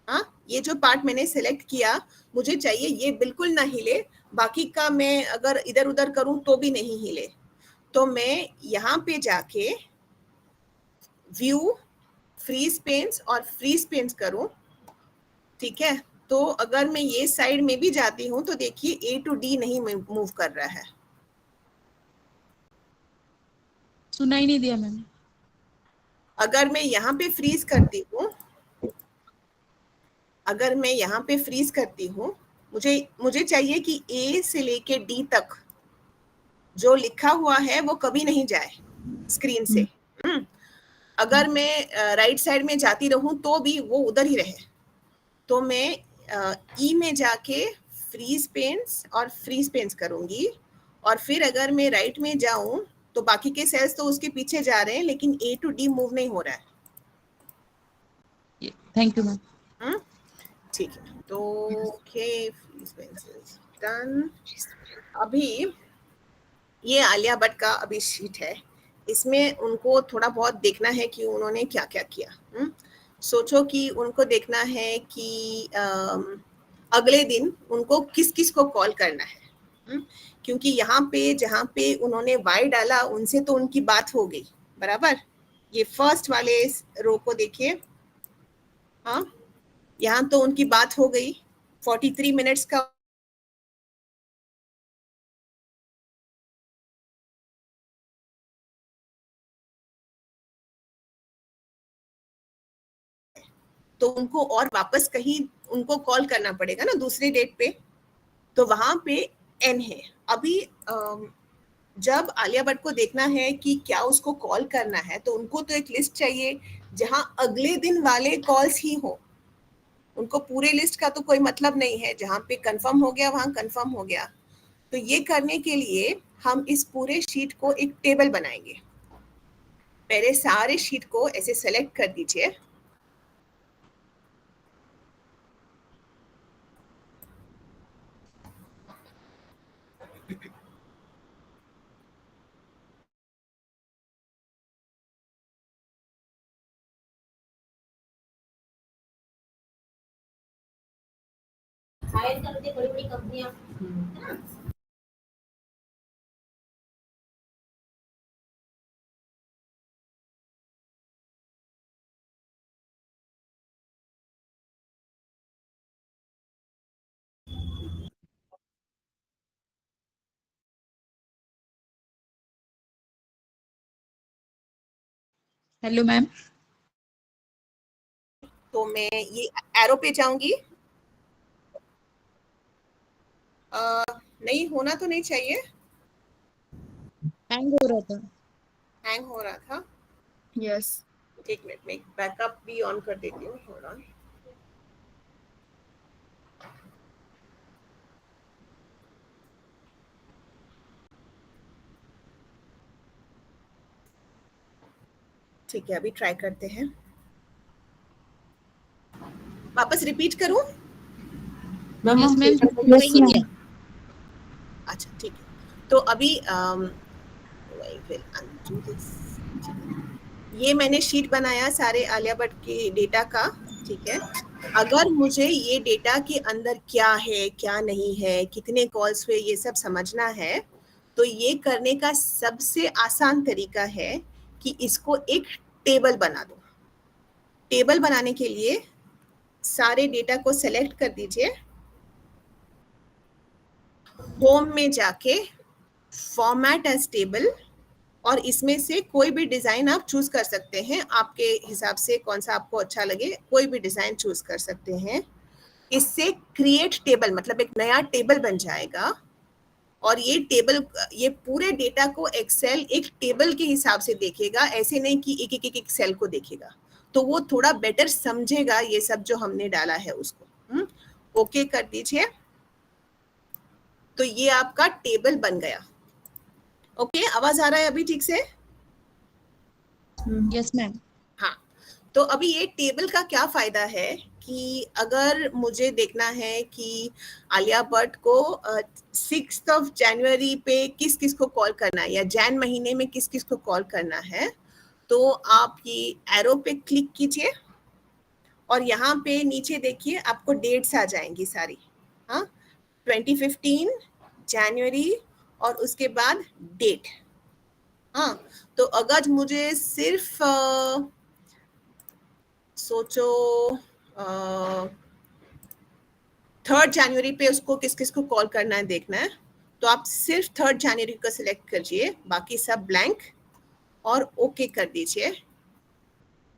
हाँ, ये जो पार्ट मैंने सेलेक्ट किया मुझे चाहिए ये बिल्कुल ना हिले, बाकी का मैं अगर इधर उधर करूं तो भी नहीं हिले। तो मैं यहाँ पे जाके व्यू, फ्रीज पेन्स और फ्रीज पेन्स करूं, ठीक है। तो अगर मैं ये साइड में भी जाती हूँ तो देखिए A to D नहीं मूव कर रहा है। सुनाई नहीं दिया मैंने। अगर मैं यहाँ पे फ्रीज करती हूँ, अगर मैं यहाँ पे फ्रीज करती हूँ, मुझे चाहिए कि A से लेके D तक जो लिखा हुआ है वो कभी नहीं जाए स्क्रीन से। अगर मैं राइट साइड में जाती रहूं तो भी वो उधर ही रहे। तो मैं E में जाके फ्रीज पेन्स और फ्रीज पेन्स करूंगी, और फिर अगर मैं राइट में जाऊं तो बाकी के सेल्स तो उसके पीछे जा रहे हैं लेकिन A to D मूव नहीं हो रहा है। Thank you ma'am. ठीक है, तो okay, freeze panes is done. अभी ये आलिया भट्ट का अभी शीट है, इसमें उनको थोड़ा बहुत देखना है कि उन्होंने क्या क्या किया। सोचो कि उनको देखना है कि अगले दिन उनको किस किस को कॉल करना है। क्योंकि यहाँ पे जहाँ पे उन्होंने Y डाला उनसे तो उनकी बात हो गई बराबर। ये फर्स्ट वाले रो को देखिए, हाँ, यहाँ तो उनकी बात हो गई 43 मिनट्स का। तो उनको और वापस कहीं उनको कॉल करना पड़ेगा ना दूसरे डेट पे, तो वहां पे एन है। अभी जब आलिया भट्ट को देखना है कि क्या उसको कॉल करना है, तो उनको तो एक लिस्ट चाहिए जहां अगले दिन वाले कॉल्स ही हो। उनको पूरे लिस्ट का तो कोई मतलब नहीं है, जहां पे कंफर्म हो गया वहां कंफर्म हो गया। तो ये करने के लिए हम इस पूरे शीट को एक टेबल बनाएंगे। पहले सारे शीट को ऐसे सेलेक्ट कर दीजिए। हायर करते बड़ी बड़ी कंपनियां। Hello ma'am. तो मैं ये एरो पे जाऊंगी। नहीं होना तो नहीं चाहिए। हैंग हो रहा था। हैंग हो रहा था। यस। एक मिनट में बैकअप भी ऑन कर देती हूँ। Hold on. ठीक है, अभी ट्राई करते हैं। वापस रिपीट करूं? मैम यस हम मैम, पेपर वही किया। अच्छा ठीक है। तो अभी I will undo this। ये मैंने शीट बनाया सारे आलिया भट्ट के डेटा का। ठीक है, अगर मुझे ये डेटा के अंदर क्या है क्या नहीं है, कितने कॉल्स हुए, ये सब समझना है, तो ये करने का सबसे आसान तरीका है कि इसको एक टेबल बना दो। टेबल बनाने के लिए सारे डेटा को सेलेक्ट कर दीजिए, होम में जाके फॉर्मेट एज टेबल, और इसमें से कोई भी डिजाइन आप चूज कर सकते हैं, आपके हिसाब से कौन सा आपको अच्छा लगे, कोई भी डिजाइन चूज कर सकते हैं। इससे क्रिएट टेबल मतलब एक नया टेबल बन जाएगा, और ये टेबल, ये पूरे डेटा को एक्सेल एक टेबल के हिसाब से देखेगा, ऐसे नहीं कि एक सेल को देखेगा। तो वो थोड़ा बेटर समझेगा ये सब जो हमने डाला है उसको। ओके कर दीजिए। तो ये आपका टेबल बन गया। ओके, आवाज आ रहा है अभी ठीक से? Yes ma'am. हाँ, तो अभी ये टेबल का क्या फायदा है कि अगर मुझे देखना है कि आलिया भट्ट को 6 जनवरी पे किस किस को कॉल करना है, या जैन महीने में किस किस को कॉल करना है, तो आप ये एरो पे क्लिक कीजिए और यहाँ पे नीचे देखिए आपको डेट्स आ जाएंगी सारी। हाँ, 2015 जनवरी और उसके बाद डेट। हाँ, तो अगर मुझे सिर्फ सोचो 3 जनवरी पे उसको किस किस को कॉल करना है देखना है, तो आप सिर्फ 3 जनवरी को सिलेक्ट करिए, बाकी सब ब्लैंक, और ओके कर दीजिए।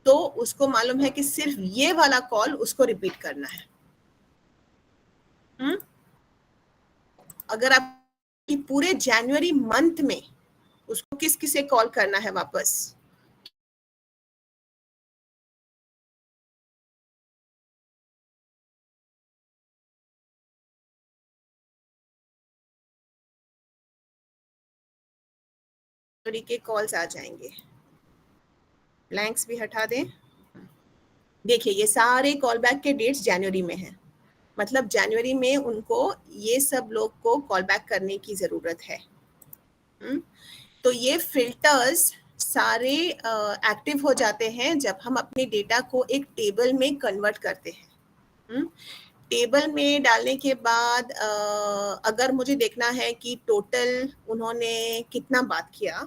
तो उसको मालूम है कि सिर्फ ये वाला कॉल उसको रिपीट करना है। अगर आप पूरे जनवरी मंथ में उसको किस किसे कॉल करना है वापस, के कॉल्स आ जाएंगे। ब्लैंक्स भी हटा दें। देखिए ये सारे कॉल बैक के डेट्स जनवरी में हैं, मतलब जनवरी में उनको ये सब लोग को कॉल बैक करने की जरूरत है। तो ये फिल्टर्स सारे एक्टिव हो जाते हैं जब हम अपने डेटा को एक टेबल में कन्वर्ट करते हैं। टेबल में डालने के बाद अगर मुझे देखना है कि टोटल उन्होंने कितना बात किया,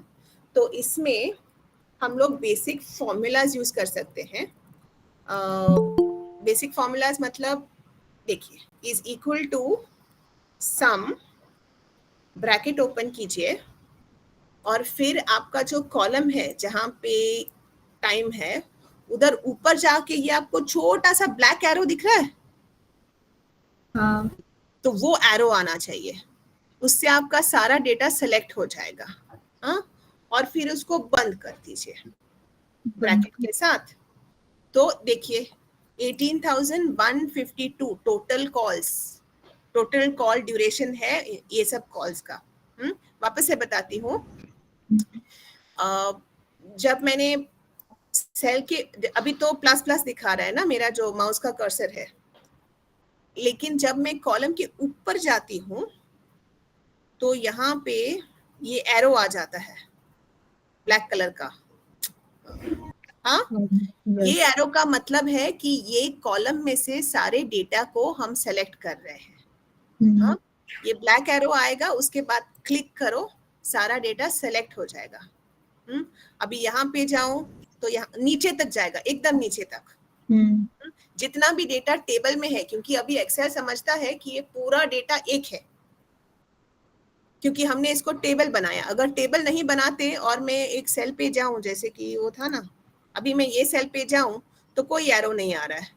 तो इसमें हम लोग बेसिक फॉर्मूलाज यूज कर सकते हैं। बेसिक फॉर्मूलाज मतलब देखिए, is equal to sum, bracket open कीजिए, और फिर आपका जो कॉलम है जहां पे टाइम है, उधर ऊपर जाके ये आपको छोटा सा ब्लैक एरो दिख रहा है, हाँ, तो वो एरो आना चाहिए, उससे आपका सारा डेटा सेलेक्ट हो जाएगा। हाँ, और फिर उसको बंद कर दीजिए ब्रैकेट के साथ। तो देखिए 18,152 total calls, total call duration है ये सब कॉल्स का। वापस से बताती हूँ, जब मैंने सेल के, अभी तो प्लस प्लस दिखा रहा है ना मेरा जो माउस का कर्सर है, लेकिन जब मैं कॉलम के ऊपर जाती हूँ तो यहाँ पे ये एरो आ जाता है ब्लैक कलर का। हाँ, ये एरो का मतलब है कि ये कॉलम में से सारे डेटा को हम सेलेक्ट कर रहे हैं। हाँ, ये ब्लैक एरो आएगा, उसके बाद क्लिक करो, सारा डेटा सेलेक्ट हो जाएगा। अभी यहाँ पे जाऊं तो यहाँ नीचे तक जाएगा, एकदम नीचे तक, जितना भी डेटा टेबल में है, क्योंकि अभी एक्सेल समझता है कि ये पूरा डेटा एक है, क्योंकि हमने इसको टेबल बनाया। अगर टेबल नहीं बनाते और मैं एक सेल पे जाऊं, जैसे कि वो था ना, अभी मैं ये सेल पे जाऊं तो कोई एरो नहीं आ रहा है।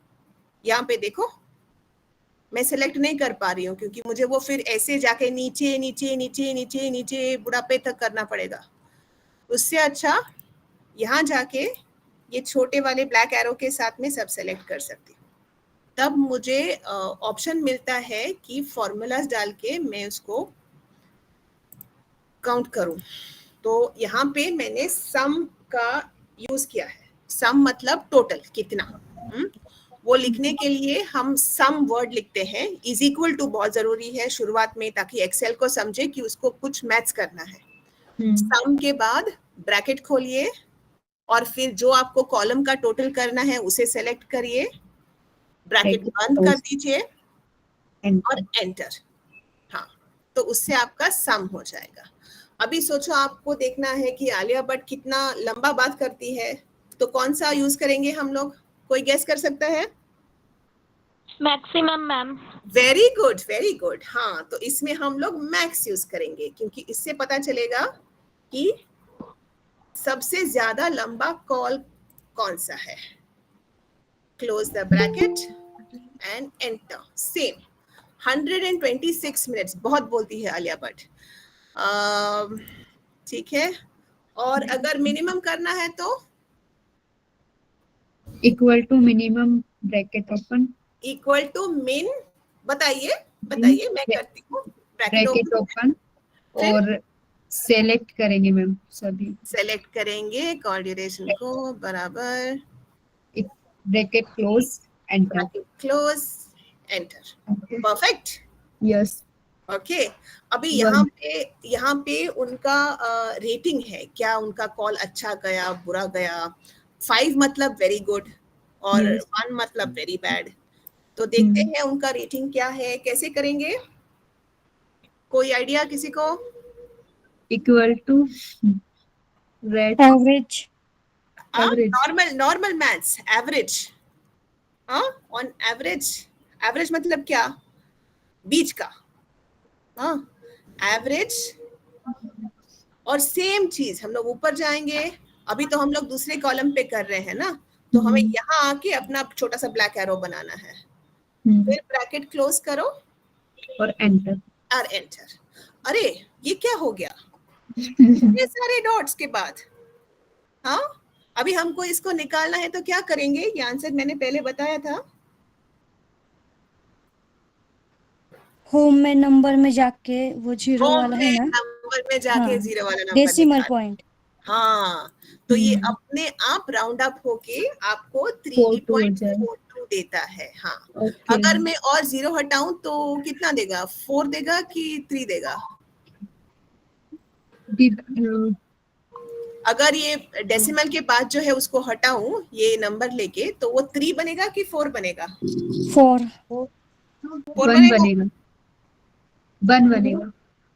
यहाँ पे देखो, मैं सेलेक्ट नहीं कर पा रही हूँ, क्योंकि मुझे वो फिर ऐसे जाके नीचे नीचे नीचे नीचे नीचे बुढ़ापे तक करना पड़ेगा। उससे अच्छा यहाँ जाके ये छोटे वाले ब्लैक एरो के साथ में सब सेलेक्ट कर सकती हूँ। तब मुझे ऑप्शन मिलता है कि फॉर्मूलाज डाल के मैं उसको काउंट करूं। तो यहाँ पे मैंने सम का यूज किया है। सम मतलब टोटल कितना, वो लिखने के लिए हम सम वर्ड लिखते हैं। इज इक्वल टू बहुत जरूरी है शुरुआत में, ताकि एक्सेल को समझे कि उसको कुछ मैथ्स करना है। सम के बाद ब्रैकेट खोलिए, और फिर जो आपको कॉलम का टोटल करना है उसे सेलेक्ट करिए, ब्रैकेट बंद कर दीजिए और एंटर। हाँ, तो उससे आपका सम हो जाएगा। अभी सोचो, आपको देखना है कि आलिया भट्ट कितना लंबा बात करती है, तो कौन सा यूज करेंगे हम लोग? कोई गेस कर सकता है? Maximum ma'am. Very good, very good. हाँ, तो इसमें हम लोग मैक्स यूज करेंगे, क्योंकि इससे पता चलेगा कि सबसे ज्यादा लंबा कॉल कौन सा है। Close the bracket and enter. Same 126 minutes, बहुत बोलती है आलिया भट्ट। ठीक है, और अगर मिनिमम करना है तो equal to minimum bracket open, equal to min, बताइए बताइए, मैं करती हूँ। ब्रैकेट ओपन और सेलेक्ट करेंगे मैम, सभी सेलेक्ट करेंगे कॉल ड्यूरेशन को, बराबर bracket close enter, bracket close enter. Perfect, yes. Okay. अभी यहाँ पे उनका रेटिंग है, क्या उनका कॉल अच्छा गया, बुरा गया। 5 मतलब वेरी गुड और 1 मतलब वेरी बैड। तो देखते हैं उनका रेटिंग क्या है, कैसे करेंगे? कोई आइडिया किसी को? Equal to rate average. Normal maths, average. On average, average मतलब क्या? बीच का। एवरेज। और सेम चीज हम लोग ऊपर जाएंगे। अभी तो हम लोग दूसरे कॉलम पे कर रहे हैं ना, तो हमें यहाँ आके अपना छोटा सा ब्लैक एरो बनाना है। फिर ब्रैकेट क्लोज करो और एंटर। अरे ये क्या हो गया? ये सारे डॉट्स के बाद। हाँ, अभी हमको इसको निकालना है तो क्या करेंगे? ये आंसर मैंने पहले बताया था। होम में नंबर में जाके वो जीरो वाला है ना, नंबर में जाके जीरो वाला नंबर डेसिमल पॉइंट। हाँ, तो ये अपने आप राउंड अप होके आपको 3.42 देता है। हाँ, अगर मैं और 0 हटाऊं तो कितना देगा? 4 देगा कि 3 देगा? अगर ये डेसिमल के बाद जो है उसको हटाऊं ये नंबर लेके, तो वो 3 बनेगा कि 4 बनेगा? 4 बनेगा। 1 बनेगा।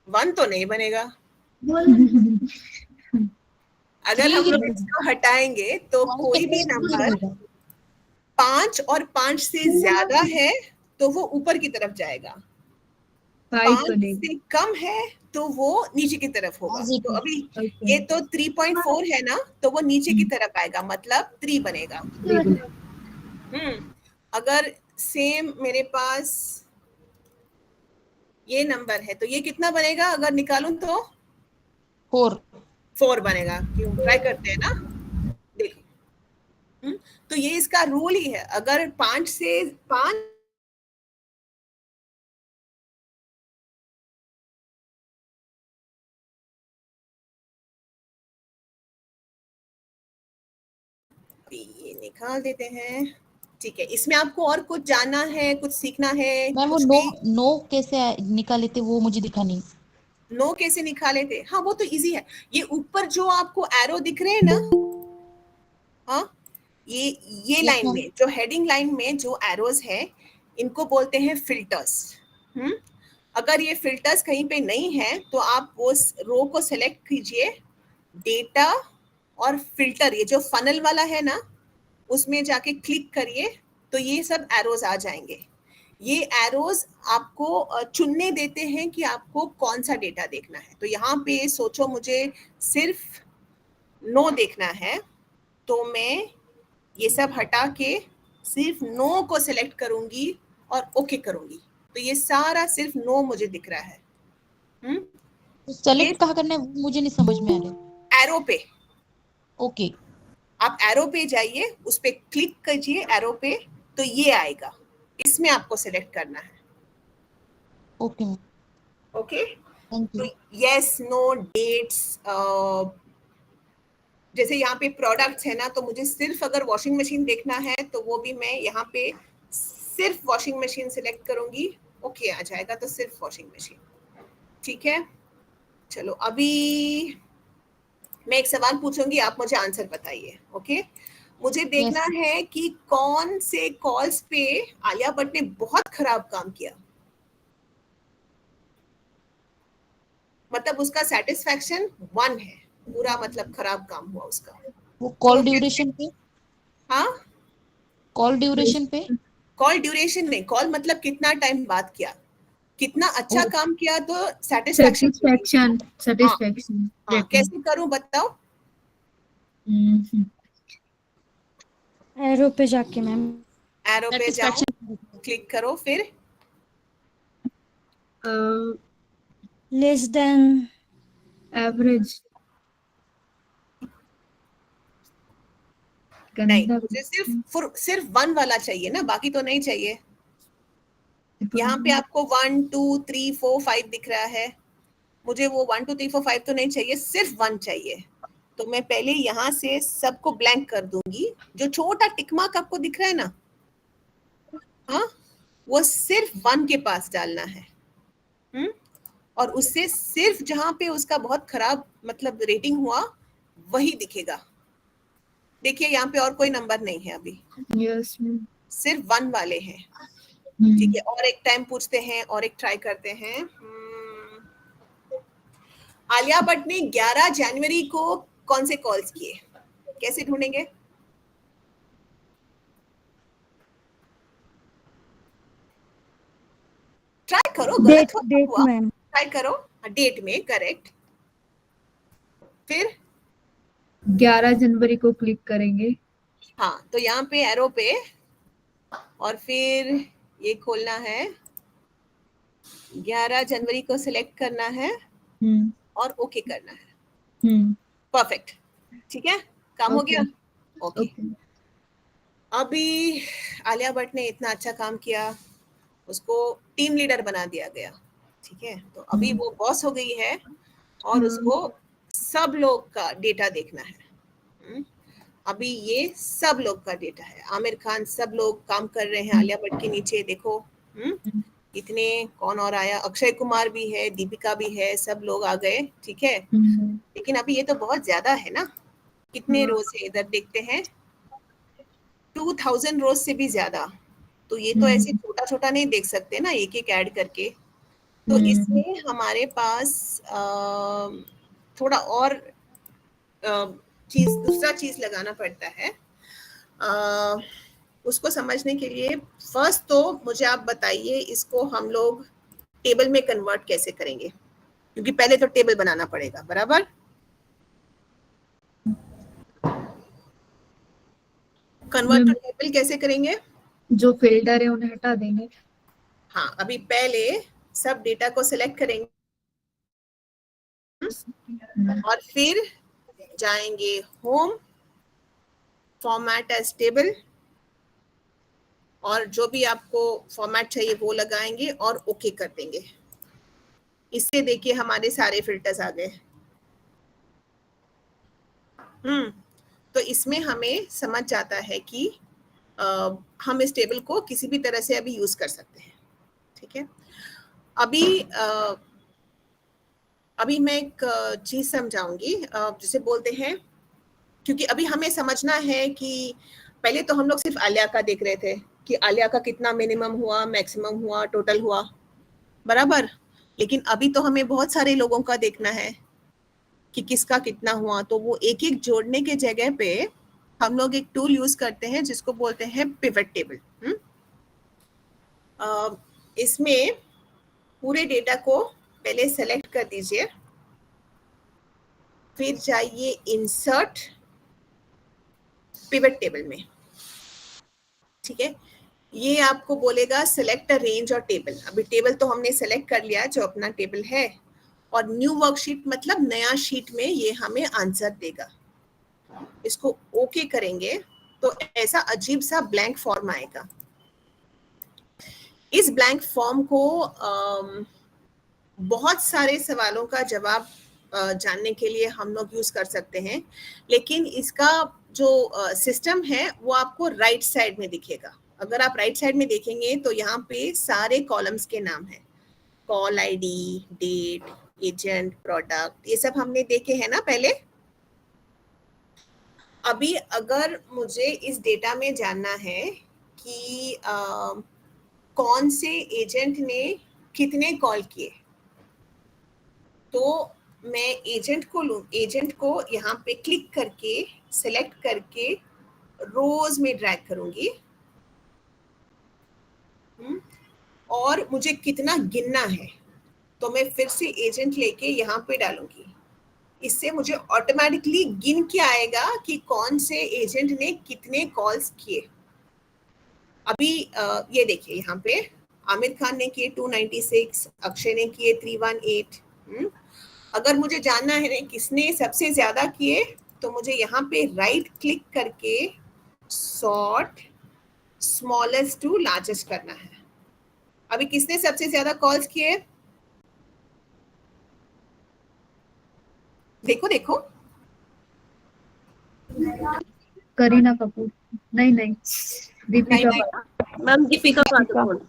1 तो नहीं बनेगा। अगर हम लोग इसको हटाएंगे तो कोई भी नंबर 5 और 5 से ज्यादा है तो वो ऊपर की तरफ जाएगा, 5 5 बनेगा। से कम है तो वो नीचे की तरफ होगा। तो अभी Okay. ये तो 3.4 है ना, तो वो नीचे की तरफ आएगा, मतलब 3 बनेगा। अगर सेम मेरे पास ये नंबर है तो ये कितना बनेगा अगर निकालूं तो? 4 बनेगा। क्यों? ट्राई करते हैं ना, देखो। तो ये इसका रूल ही है, अगर 5 से 5 ये निकाल देते हैं। ठीक है, इसमें आपको और कुछ जानना है, कुछ सीखना है? मैम वो कुछ नो भी? नो कैसे निकाले थे वो मुझे दिखा नहीं। नो कैसे निकाले थे? हाँ वो तो इजी है। ये ऊपर जो आपको एरो दिख रहे हैं ना, हाँ ये Yes, लाइन ma'am. में, जो हेडिंग लाइन में जो एरोज है, इनको बोलते हैं फिल्टर्स। अगर ये फिल्टर्स कहीं पे नहीं है तो आप वो रो को सिलेक्ट कीजिए, डेटा और फिल्टर, ये जो फनल वाला है ना, उसमें जाके क्लिक करिए तो ये सब एरोज आ जाएंगे। ये एरोज आपको चुनने देते हैं कि आपको कौन सा डेटा देखना है। तो यहाँ पे सोचो मुझे सिर्फ नो देखना है, तो मैं ये सब हटा के सिर्फ नो को सिलेक्ट करूंगी और ओके करूंगी, तो ये सारा सिर्फ नो मुझे दिख रहा है। तो सेलेक्ट कहाँ करना है वो मुझे नहीं समझ में आ रहा। एरो पे, ओके आप एरो पे जाइए, उस पे क्लिक कीजिए एरो पे, तो ये आएगा, इसमें आपको सिलेक्ट करना है। ओके मैम, ओके, थैंक तो यू। यस नो डेट्स, जैसे यहाँ पे प्रोडक्ट्स है ना, तो मुझे सिर्फ अगर वॉशिंग मशीन देखना है तो वो भी मैं यहाँ पे सिर्फ वॉशिंग मशीन सिलेक्ट करूंगी, ओके आ जाएगा, तो सिर्फ वॉशिंग मशीन। ठीक है, चलो अभी मैं एक सवाल पूछूंगी, आप मुझे आंसर बताइए। ओके, मुझे देखना Yes. है कि कौन से कॉल्स पे आलिया भट्ट ने बहुत खराब काम किया, मतलब उसका सेटिस्फैक्शन 1 है, पूरा मतलब खराब काम हुआ उसका। वो कॉल तो ड्यूरेशन पे, हाँ, कॉल ड्यूरेशन पे। कॉल ड्यूरेशन नहीं, कॉल मतलब कितना टाइम बात किया, कितना अच्छा ओ, काम किया, तो सेटिस्फैक्शन। सेटिस्फैक्शन हाँ, कैसे करूं बताओ? एरो पे जाके मैम, एरो पे जाओ, satisfaction। क्लिक करो, फिर लेस देन, एवरेज नहीं, मुझे सिर्फ 1 वाला चाहिए ना, बाकी तो नहीं चाहिए। यहाँ पे आपको 1 2 3 4 5 दिख रहा है, मुझे वो 1 2 3 4 5 तो नहीं चाहिए, सिर्फ 1 चाहिए। तो मैं पहले यहाँ से सबको ब्लैंक कर दूंगी, जो छोटा टिक मार्क आपको दिख रहा है ना, हाँ, वो सिर्फ 1 के पास डालना है। और उससे सिर्फ जहां पे उसका बहुत खराब मतलब रेटिंग हुआ वही दिखेगा। देखिए यहाँ पे और कोई नंबर नहीं है अभी, यस सिर्फ 1 वाले हैं। ठीक है, और एक टाइम पूछते हैं, और एक ट्राई करते हैं। आलिया भट्ट ने 11 जनवरी को कौन से कॉल्स किए, कैसे ढूंढेंगे? ट्राई करो, डेट गलत डेट हुआ, मैम, ट्राई करो। डेट में करेक्ट, फिर 11 जनवरी को क्लिक करेंगे। हाँ, तो यहाँ पे एरो पे, और फिर ये खोलना है, 11 जनवरी को सिलेक्ट करना है और ओके करना है। परफेक्ट, ठीक है, काम हो गया। ओके, अभी आलिया भट्ट ने इतना अच्छा काम किया, उसको टीम लीडर बना दिया गया। ठीक है, तो अभी वो बॉस हो गई है और उसको सब लोग का डेटा देखना है। अभी ये सब लोग का डेटा है, आमिर खान, सब लोग काम कर रहे हैं आलिया भट्ट के नीचे, देखो इतने, कौन और आया, अक्षय कुमार भी है, दीपिका भी है, सब लोग आ गए। ठीक है, लेकिन अभी ये तो बहुत ज्यादा है ना, कितने रोज है इधर देखते हैं, 2000 रोज से भी ज्यादा। तो ये तो ऐसे छोटा छोटा नहीं देख सकते ना, एक एक ऐड करके। तो इसमें हमारे पास थोड़ा और दूसरा चीज लगाना पड़ता है। उसको समझने के लिए फर्स्ट तो मुझे आप बताइए इसको हम लोग टेबल में कन्वर्ट कैसे करेंगे, क्योंकि पहले तो टेबल बनाना पड़ेगा, बराबर। कन्वर्ट टू टेबल कैसे करेंगे? जो फिल्टर है उन्हें हटा देंगे। हाँ, अभी पहले सब डेटा को सिलेक्ट करेंगे और फिर जाएंगे होम, फॉर्मेट एज टेबल, और जो भी आपको फॉर्मेट चाहिए वो लगाएंगे और ओके कर देंगे। इससे देखिए हमारे सारे फिल्टर्स आ गए। तो इसमें हमें समझ जाता है कि हम इस टेबल को किसी भी तरह से अभी यूज कर सकते हैं, ठीक है। अभी मैं एक चीज समझाऊंगी, जिसे बोलते हैं, क्योंकि अभी हमें समझना है कि पहले तो हम लोग सिर्फ आलिया का देख रहे थे कि आलिया का कितना मिनिमम हुआ, मैक्सिमम हुआ, टोटल हुआ, बराबर। लेकिन अभी तो हमें बहुत सारे लोगों का देखना है कि किसका कितना हुआ। तो वो एक एक जोड़ने के जगह पे हम लोग एक टूल यूज करते हैं जिसको बोलते हैं पिवट टेबल। इसमें पूरे डेटा को पहले सेलेक्ट कर दीजिए, फिर जाइए इंसर्ट पिवट टेबल में, ठीक है। ये आपको बोलेगा सिलेक्ट अ रेंज और टेबल। अभी टेबल तो हमने सेलेक्ट कर लिया जो अपना टेबल है, और न्यू वर्कशीट मतलब नया शीट में ये हमें आंसर देगा। इसको ओके करेंगे तो ऐसा अजीब सा ब्लैंक फॉर्म आएगा। इस ब्लैंक फॉर्म को बहुत सारे सवालों का जवाब जानने के लिए हम लोग यूज कर सकते हैं, लेकिन इसका जो सिस्टम है वो आपको राइट साइड में दिखेगा। अगर आप राइट साइड में देखेंगे तो यहाँ पे सारे कॉलम्स के नाम है, call ID, date, agent, product, ये सब हमने देखे हैं ना पहले। अभी अगर मुझे इस डेटा में जानना है कि कौन से एजेंट ने कितने कॉल किए, तो मैं एजेंट को लूँ, एजेंट को यहाँ पे क्लिक करके सेलेक्ट करके रोज में ड्रैग करूंगी, और मुझे कितना गिनना है तो मैं फिर से एजेंट लेके यहाँ पे डालूंगी। इससे मुझे ऑटोमेटिकली गिन के आएगा कि कौन से एजेंट ने कितने कॉल्स किए। अभी ये देखिए यहाँ पे आमिर खान ने किए 296, अक्षय ने किए 318। अगर मुझे जानना है किसने सबसे ज्यादा किए तो मुझे यहाँ पे राइट क्लिक करके सॉर्ट स्मॉलेस्ट टू लार्जेस्ट करना है। अभी किसने सबसे ज्यादा कॉल्स किए, देखो देखो, करीना कपूर, नहीं दीपिका मैम दीपिका पादुकोण।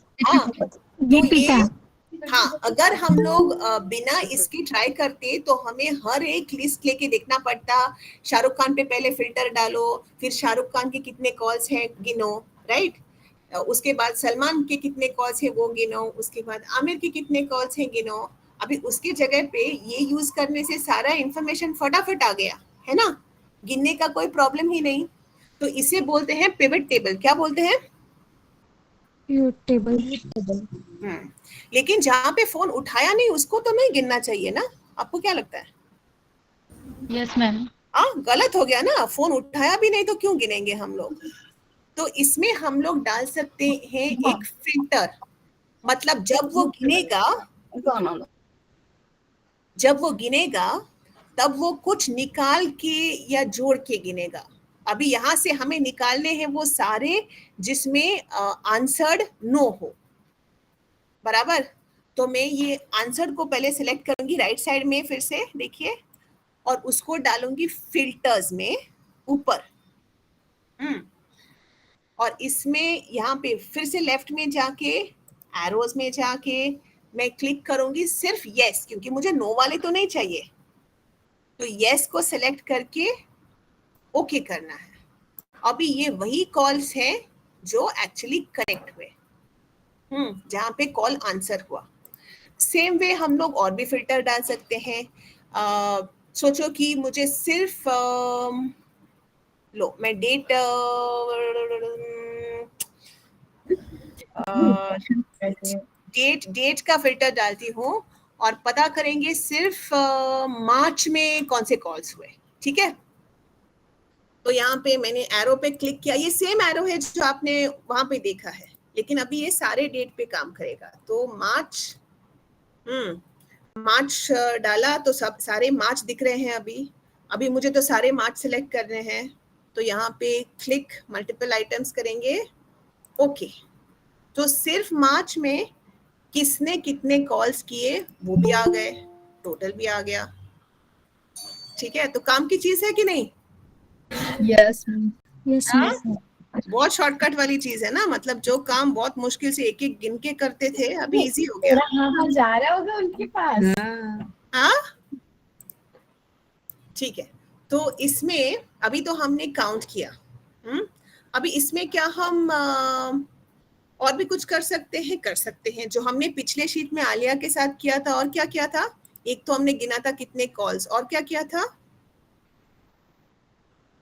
हाँ, अगर हम लोग बिना इसकी ट्राई करते तो हमें हर एक लिस्ट लेके देखना पड़ता। शाहरुख खान पे पहले फिल्टर डालो, फिर शाहरुख खान के कितने कॉल्स हैं गिनो, राइट। उसके बाद सलमान के कितने कॉल्स हैं वो गिनो, उसके बाद आमिर के कितने कॉल्स हैं गिनो। अभी उसके जगह पे ये यूज करने से सारा इंफॉर्मेशन फटाफट आ गया है ना, गिनने का कोई प्रॉब्लम ही नहीं। तो इसे बोलते हैं पिवट टेबल। क्या बोलते हैं? टेबल। लेकिन जहाँ पे फोन उठाया नहीं उसको तो नहीं गिनना चाहिए ना, आपको क्या लगता है? Yes ma'am. गलत हो गया ना, फोन उठाया भी नहीं तो क्यों गिनेंगे हम लोग। तो इसमें हम लोग डाल सकते हैं एक फिल्टर, मतलब जब वो गिनेगा तब वो कुछ निकाल के या जोड़ के गिनेगा। अभी यहाँ से हमें निकालने हैं वो सारे जिसमें आंसर्ड नो हो, बराबर। तो मैं ये आंसर को पहले सिलेक्ट करूंगी राइट साइड में, फिर से देखिए, और उसको डालूंगी फिल्टर्स में ऊपर। और इसमें यहाँ पे फिर से लेफ्ट में जाके एरोज में जाके मैं क्लिक करूंगी सिर्फ यस, क्योंकि मुझे नो वाले तो नहीं चाहिए। तो यस को सिलेक्ट करके ओके करना है। अभी ये वही कॉल्स हैं जो एक्चुअली कनेक्ट हुए, जहाँ पे कॉल आंसर हुआ। सेम वे हम लोग और भी फिल्टर डाल सकते हैं। सोचो कि मुझे सिर्फ लो मैं डेट डेट का फिल्टर डालती हूँ और पता करेंगे सिर्फ मार्च में कौन से कॉल्स हुए, ठीक है। तो यहाँ पे मैंने एरो पे क्लिक किया, ये सेम एरो है जो आपने वहां पे देखा है, लेकिन अभी ये सारे डेट पे काम करेगा। तो मार्च डाला तो सब सारे मार्च दिख रहे हैं। अभी मुझे तो सारे मार्च सिलेक्ट करने हैं, तो यहाँ पे क्लिक मल्टीपल आइटम्स करेंगे, ओके। तो सिर्फ मार्च में किसने कितने कॉल्स किए वो भी आ गए, टोटल भी आ गया, ठीक है। तो काम की चीज है कि नहीं? यस यस हाँ? मैम। बहुत शॉर्टकट वाली चीज है ना, मतलब जो काम बहुत मुश्किल से एक एक गिन के करते थे अभी इजी हो गया। हाँ जा रहा होगा उनके पास। हाँ, ठीक है। तो इसमें अभी तो हमने काउंट किया, अभी इसमें क्या हम और भी कुछ कर सकते हैं जो हमने पिछले शीट में आलिया के साथ किया था। और क्या किया था? एक तो हमने गिना था कितने कॉल्स, और क्या किया था?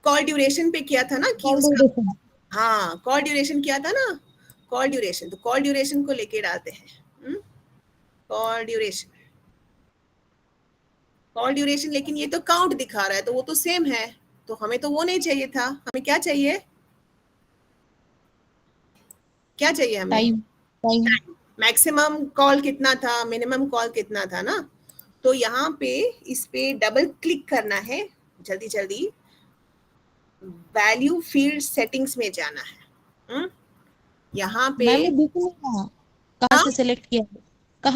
कॉल ड्यूरेशन पे किया था ना कि उसका, हाँ कॉल ड्यूरेशन किया था ना, कॉल ड्यूरेशन। तो कॉल ड्यूरेशन को लेके डालते हैं, कॉल ड्यूरेशन, लेकिन ये तो काउंट दिखा रहा है तो वो तो सेम है, तो हमें तो वो नहीं चाहिए था। हमें क्या चाहिए? क्या चाहिए हमें? टाइम। मैक्सिमम कॉल कितना था, मिनिमम कॉल कितना था ना। तो यहाँ पे इस पे डबल क्लिक करना है, जल्दी जल्दी वैल्यू फील्ड सेटिंग्स में जाना है। यहाँ पे मैम दिख नहीं रहा, कहाँ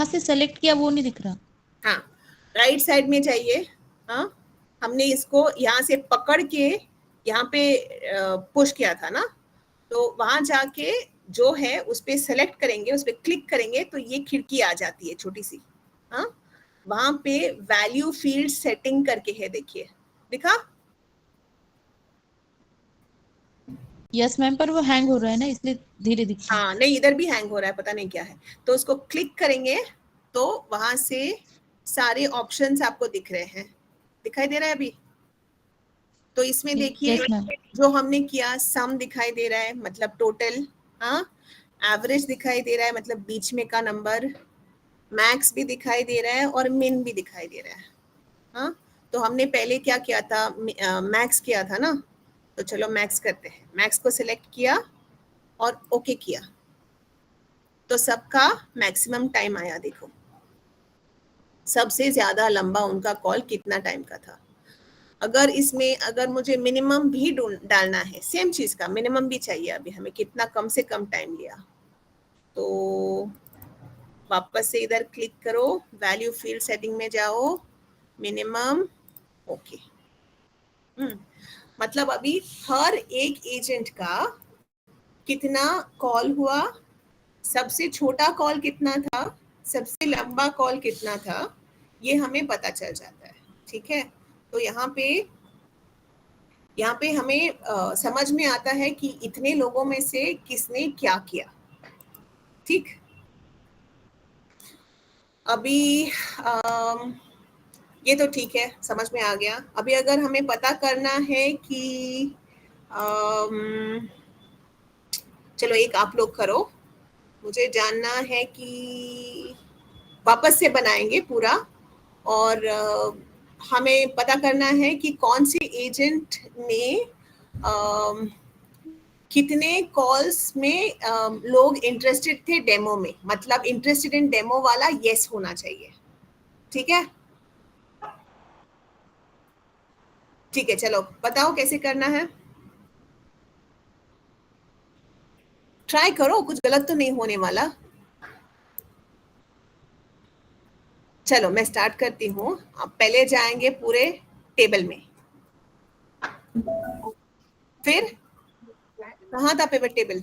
से सेलेक्ट किया वो नहीं दिख रहा। हाँ, राइट साइड में जाइए। हाँ, हमने इसको यहाँ से पकड़ के यहाँ पे पुश किया था ना, तो वहां जाके जो है उस पे सेलेक्ट करेंगे, उस पे क्लिक करेंगे तो ये खिड़की आ जाती है छोटी सी। हाँ, वहां पे वैल्यू फील्ड सेटिंग करके है, देखिए दिखा? यस मैम, पर वो हैंग हो रहा है ना, इसलिए धीरे दिख रहा है। हाँ, नहीं इधर भी हैंग हो रहा है, पता नहीं क्या है। तो उसको क्लिक करेंगे तो वहां से सारे ऑप्शंस आपको दिख रहे हैं, दिखाई दे रहा है अभी? तो इसमें देखिए यस मैम। जो हमने किया, सम दिखाई दे रहा है मतलब टोटल, हाँ, एवरेज दिखाई दे रहा है मतलब बीच में का नंबर, मैक्स भी दिखाई दे रहा है और मिन भी दिखाई दे रहा है। हाँ, तो हमने पहले क्या किया था? मैक्स किया था ना, तो चलो मैक्स करते हैं। मैक्स को सिलेक्ट किया और ओके किया, तो सबका मैक्सिमम टाइम आया। देखो सबसे ज्यादा लंबा उनका कॉल कितना टाइम का था। अगर इसमें अगर मुझे मिनिमम भी डालना है, सेम चीज का मिनिमम भी चाहिए, अभी हमें कितना कम से कम टाइम लिया, तो वापस से इधर क्लिक करो, वैल्यू फील्ड सेटिंग में जाओ, मिनिमम, ओके। मतलब अभी हर एक एजेंट का कितना कॉल हुआ, सबसे छोटा कॉल कितना था, सबसे लंबा कॉल कितना था, ये हमें पता चल जाता है, ठीक है। तो यहाँ पे हमें समझ में आता है कि इतने लोगों में से किसने क्या किया, ठीक। अभी ये तो ठीक है, समझ में आ गया। अभी अगर हमें पता करना है कि चलो एक आप लोग करो, मुझे जानना है कि वापस से बनाएंगे पूरा, और हमें पता करना है कि कौन से एजेंट ने कितने कॉल्स में लोग इंटरेस्टेड थे डेमो में, मतलब इंटरेस्टेड इन डेमो वाला यस होना चाहिए, ठीक है। ठीक है, चलो बताओ कैसे करना है, ट्राई करो, कुछ गलत तो नहीं होने वाला। चलो मैं स्टार्ट करती हूँ। आप पहले जाएंगे पूरे टेबल में, फिर कहाँ था पिवट टेबल?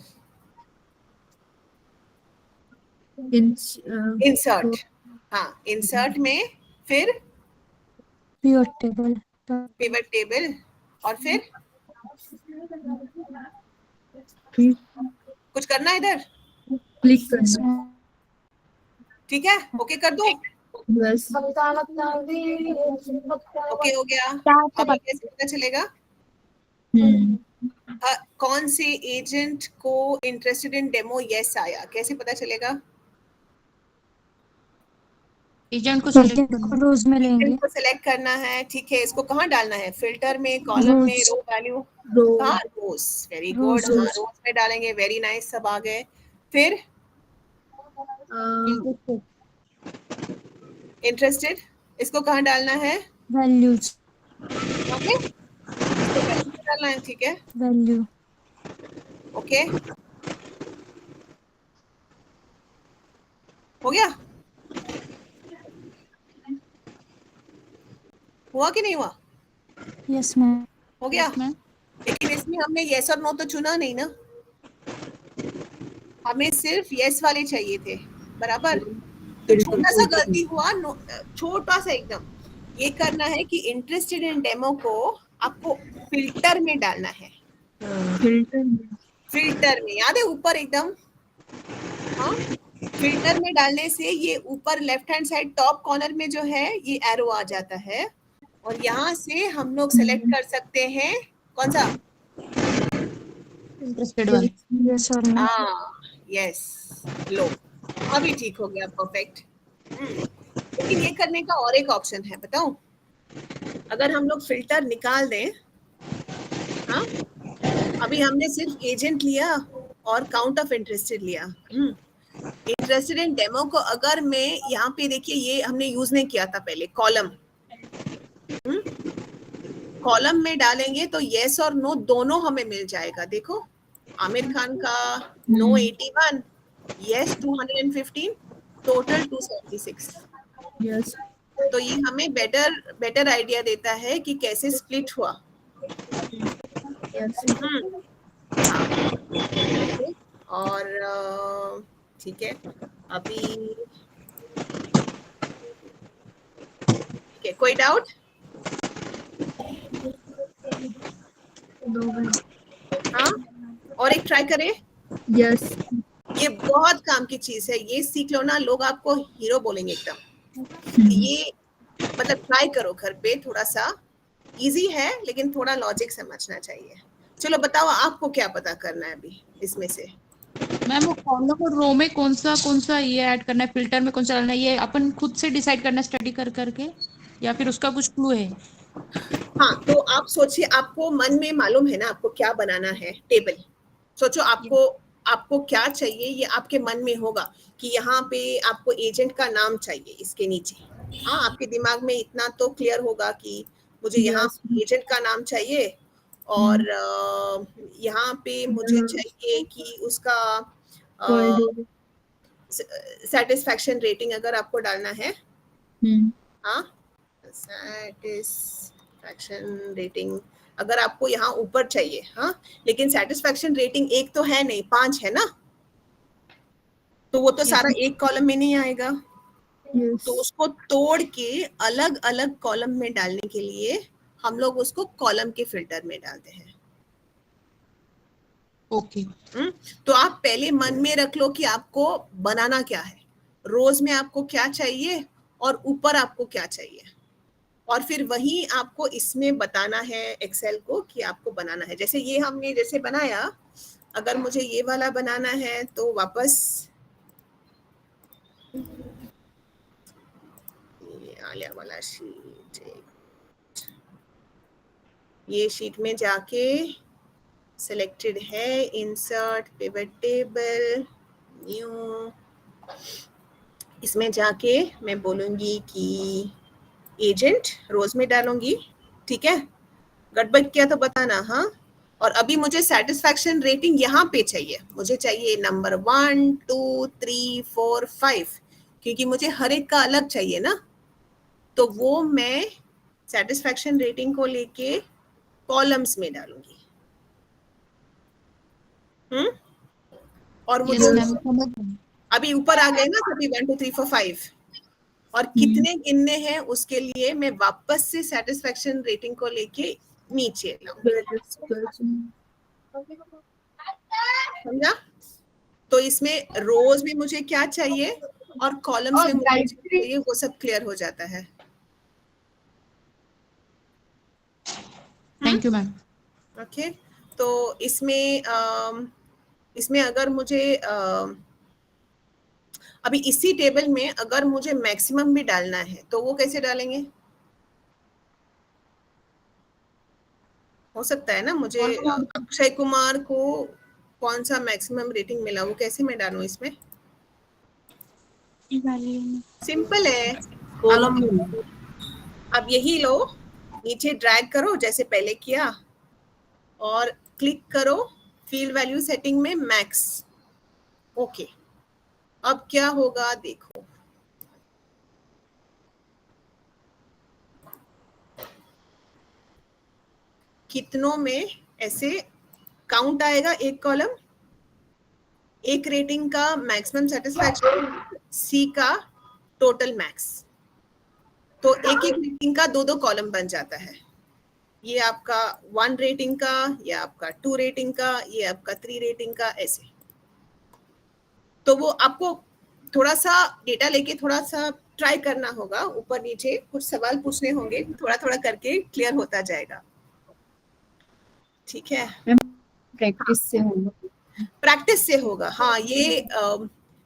इंसर्ट, हाँ इंसर्ट में, फिर पिवट टेबल, और फिर कुछ करना है इधर, क्लिक करना। ठीक है, ओके कर दो, बस ओके हो गया। अब कैसे पता चलेगा? कौन से एजेंट को इंटरेस्टेड इन डेमो यस आया, कैसे पता चलेगा? एजेंट को सेलेक्ट एजेंट करना को रोज में लेंगे। एजेंट को सिलेक्ट करना है, ठीक है। इसको कहाँ डालना है? फिल्टर में, कॉलम में, रोज। रो वैल्यू, कहाँ? रोज। वेरी गुड, रोज। हाँ रोज में डालेंगे। वेरी नाइस, सब आ गए। फिर इंटरेस्टेड, इसको कहाँ डालना है? वैल्यूज। ओके, इसको वैल्यू में डालना है, ठीक है। वैल्यू। ओके, हो गया? हुआ कि नहीं हुआ? Yes ma'am. हो गया? Yes, ma'am. लेकिन इसमें हमने यस और नो तो चुना नहीं ना, हमें सिर्फ यस वाले चाहिए थे, बराबर। तो छोटा सा गलती हुआ, छोटा सा एकदम। ये करना है कि इंटरेस्टेड इन डेमो को आपको फिल्टर में डालना है। फिल्टर में, याद है ऊपर एकदम, हाँ फिल्टर में डालने से ये ऊपर left hand side top corner में जो है ये एरो आ जाता है, और यहाँ से हम लोग सेलेक्ट कर सकते हैं कौन सा? इंटरेस्टेड वाले। यस और नो। हाँ यस, लो अभी ठीक हो गया, परफेक्ट। लेकिन ये करने का और एक ऑप्शन है, बताऊं? अगर हम लोग फिल्टर निकाल दें, हाँ अभी हमने सिर्फ एजेंट लिया और काउंट ऑफ इंटरेस्टेड लिया। इंटरेस्टेड इन डेमो को अगर मैं यहाँ पे, देखिए ये हमने यूज नहीं किया था पहले, कॉलम। कॉलम में डालेंगे तो यस और नो दोनों हमें मिल जाएगा। देखो आमिर खान का नो 81, यस 215, टोटल 276। यस तो ये हमें बेटर आइडिया देता है कि कैसे स्प्लिट हुआ। यस और ठीक है, अभी ठीक है, कोई डाउट? हाँ, और एक ट्राई करें। यस ये बहुत काम की चीज है, ये सीख लो ना, लोग आपको हीरो बोलेंगे एकदम। ये मतलब ट्राई करो घर पे, थोड़ा सा इजी है लेकिन थोड़ा लॉजिक समझना चाहिए। चलो बताओ आपको क्या पता करना है अभी इसमें से? मैम वो कॉलम और रो में कौन सा ये ऐड करना है, फिल्टर में कौन सा डालना है, ये अपन खुद से डिसाइड करना है स्टडी कर करके, या फिर उसका कुछ क्लू है? हाँ तो आप सोचिए, आपको मन में मालूम है ना आपको क्या बनाना है? टेबल सोचो, आपको क्या चाहिए, ये आपके मन में होगा कि यहाँ पे आपको एजेंट का नाम चाहिए इसके नीचे। हाँ आपके दिमाग में इतना तो क्लियर होगा कि मुझे यहाँ एजेंट का नाम चाहिए, और यहाँ पे मुझे चाहिए कि उसका सेटिस्फैक्शन रेटिंग अगर आपको डालना है, हाँ सेटिस्फैक्शन रेटिंग अगर आपको यहाँ ऊपर चाहिए, हाँ लेकिन सेटिस्फैक्शन रेटिंग एक तो है नहीं, 5 है ना, तो वो तो सारा एक कॉलम में नहीं आएगा। तो उसको तोड़ के अलग अलग कॉलम में डालने के लिए हम लोग उसको कॉलम के फिल्टर में डालते हैं। ओके। तो आप पहले मन में रख लो कि आपको बनाना क्या है, रोज में आपको क्या चाहिए और ऊपर आपको क्या चाहिए, और फिर वही आपको इसमें बताना है एक्सेल को कि आपको बनाना है। जैसे ये हमने जैसे बनाया, अगर मुझे ये वाला बनाना है तो वापस ये आलिया वाला शीट, ये शीट में जाके सिलेक्टेड है, इंसर्ट पिवट टेबल, न्यू, इसमें जाके मैं बोलूंगी कि एजेंट रोज में डालूंगी, ठीक है। गड़बड़ किया तो बताना, हाँ। और अभी मुझे सेटिस्फैक्शन रेटिंग यहाँ पे चाहिए, मुझे चाहिए नंबर 1 2 3 4 5, क्योंकि मुझे हर एक का अलग चाहिए ना, तो वो मैं सेटिस्फैक्शन रेटिंग को लेके कॉलम्स में डालूंगी। और मुझे अभी ऊपर आ गए ना सभी 1 2 3 4 5, और कितने गिनने हैं उसके लिए मैं वापस से सेटिस्फैक्शन रेटिंग को लेके नीचे लाऊंगी, समझा? तो इसमें रोज में मुझे क्या चाहिए और कॉलम्स में मुझे चाहिए, वो सब क्लियर हो जाता है। Thank you ma'am. ओके, तो इसमें इसमें अगर मुझे अभी इसी टेबल में अगर मुझे मैक्सिमम भी डालना है तो वो कैसे डालेंगे? हो सकता है ना मुझे अक्षय कुमार को कौन सा मैक्सिमम रेटिंग मिला, वो कैसे मैं डालूं इसमें? सिंपल है, कॉलम में अब यही लो, नीचे ड्रैग करो जैसे पहले किया और क्लिक करो फील्ड वैल्यू सेटिंग में मैक्स। ओके, अब क्या होगा देखो, कितनों में ऐसे काउंट आएगा, एक कॉलम, एक रेटिंग का मैक्सिमम सेटिस्फैक्शन, सी का टोटल मैक्स, तो एक एक रेटिंग का 2-2 कॉलम बन जाता है। ये आपका 1 रेटिंग का, ये आपका 2 रेटिंग का, ये आपका 3 रेटिंग का, ऐसे। तो वो आपको थोड़ा सा डेटा लेके थोड़ा सा ट्राई करना होगा, ऊपर नीचे कुछ सवाल पूछने होंगे, थोड़ा थोड़ा करके क्लियर होता जाएगा। ठीक है, प्रैक्टिस से होगा। प्रैक्टिस से होगा, हाँ।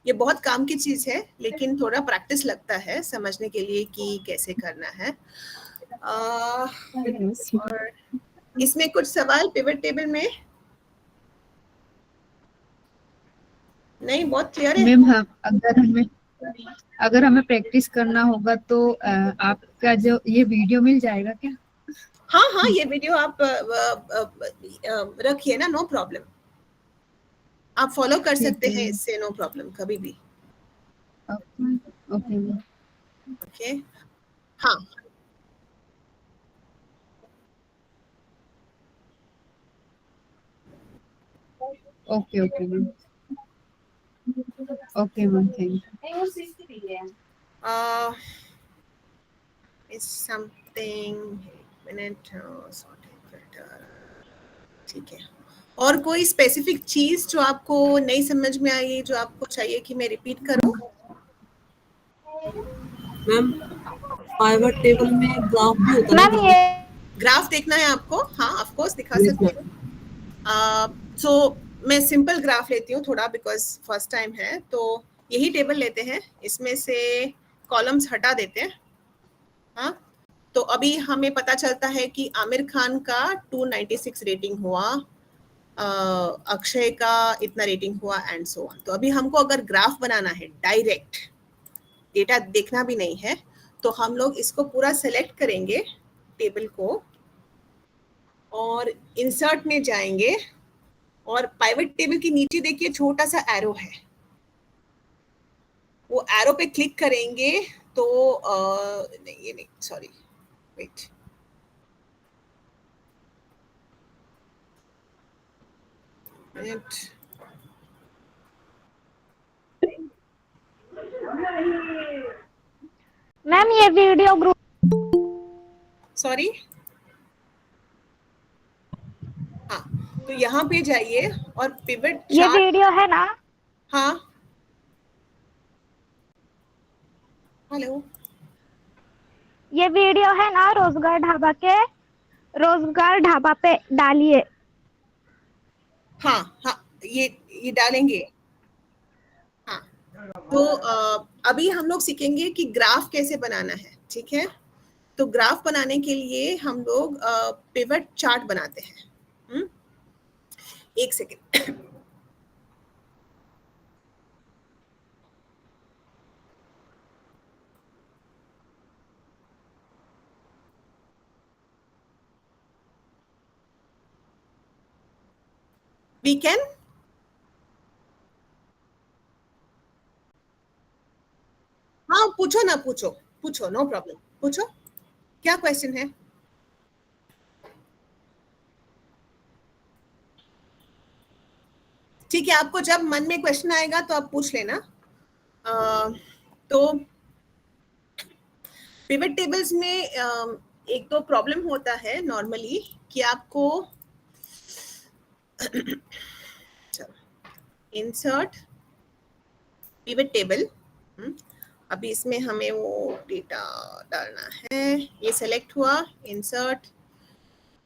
ये बहुत काम की चीज है, लेकिन थोड़ा प्रैक्टिस लगता है समझने के लिए कि कैसे करना है। और इसमें कुछ सवाल पिवट टेबल में नहीं, बहुत क्लियर है मैम हम अगर हमें प्रैक्टिस करना होगा तो आपका जो ये वीडियो मिल जाएगा क्या? हाँ हाँ, ये वीडियो आप रखिए ना, नो प्रॉब्लम, आप फॉलो कर सकते हैं इससे, नो प्रॉब्लम, कभी भी। Okay ma'am. ओके, हाँ, okay okay ma'am, okay ma'am, thank is something minute filter. ठीक है, और कोई स्पेसिफिक चीज जो आपको नहीं समझ में आई, जो आपको चाहिए कि मैं रिपीट करूं? मैम पाइवट टेबल में ग्राफ भी होता है, ग्राफ देखना है आपको? हाँ, ऑफ कोर्स दिखा सकती हूँ। सो मैं सिंपल ग्राफ लेती हूँ थोड़ा, बिकॉज फर्स्ट टाइम है, तो यही टेबल लेते हैं, इसमें से कॉलम्स हटा देते हैं। हाँ, तो अभी हमें पता चलता है कि आमिर खान का 296 रेटिंग हुआ, अक्षय का इतना रेटिंग हुआ, एंड सो ऑन। तो अभी हमको अगर ग्राफ बनाना है, डायरेक्ट डेटा देखना भी नहीं है, तो हम लोग इसको पूरा सेलेक्ट करेंगे टेबल को, और इंसर्ट में जाएंगे, और पाइवट टेबल के नीचे देखिए छोटा सा एरो है, वो एरो पे क्लिक करेंगे तो नहीं, ये नहीं, सॉरी, वेट, मैम ये वीडियो ग्रुप, सॉरी, हाँ, तो यहाँ पे जाइए और पिवट ये वीडियो है ना? हाँ, हेलो, ये वीडियो है ना रोजगार ढाबा के, रोजगार ढाबा पे डालिए। हाँ हाँ, ये डालेंगे। हाँ, तो अभी हम लोग सीखेंगे कि ग्राफ कैसे बनाना है। ठीक है, तो ग्राफ बनाने के लिए हम लोग पिवट चार्ट बनाते हैं। एक सेकेंड, we can, हाँ पूछो ना, पूछो, नो प्रॉब्लम, पूछो, क्या क्वेश्चन है? ठीक है, आपको जब मन में क्वेश्चन आएगा तो आप पूछ लेना। तो पिवट टेबल्स में एक तो प्रॉब्लम होता है नॉर्मली कि आपको इंसर्ट पिवट टेबल, अभी इसमें हमें वो डेटा डालना है, ये सेलेक्ट हुआ, इंसर्ट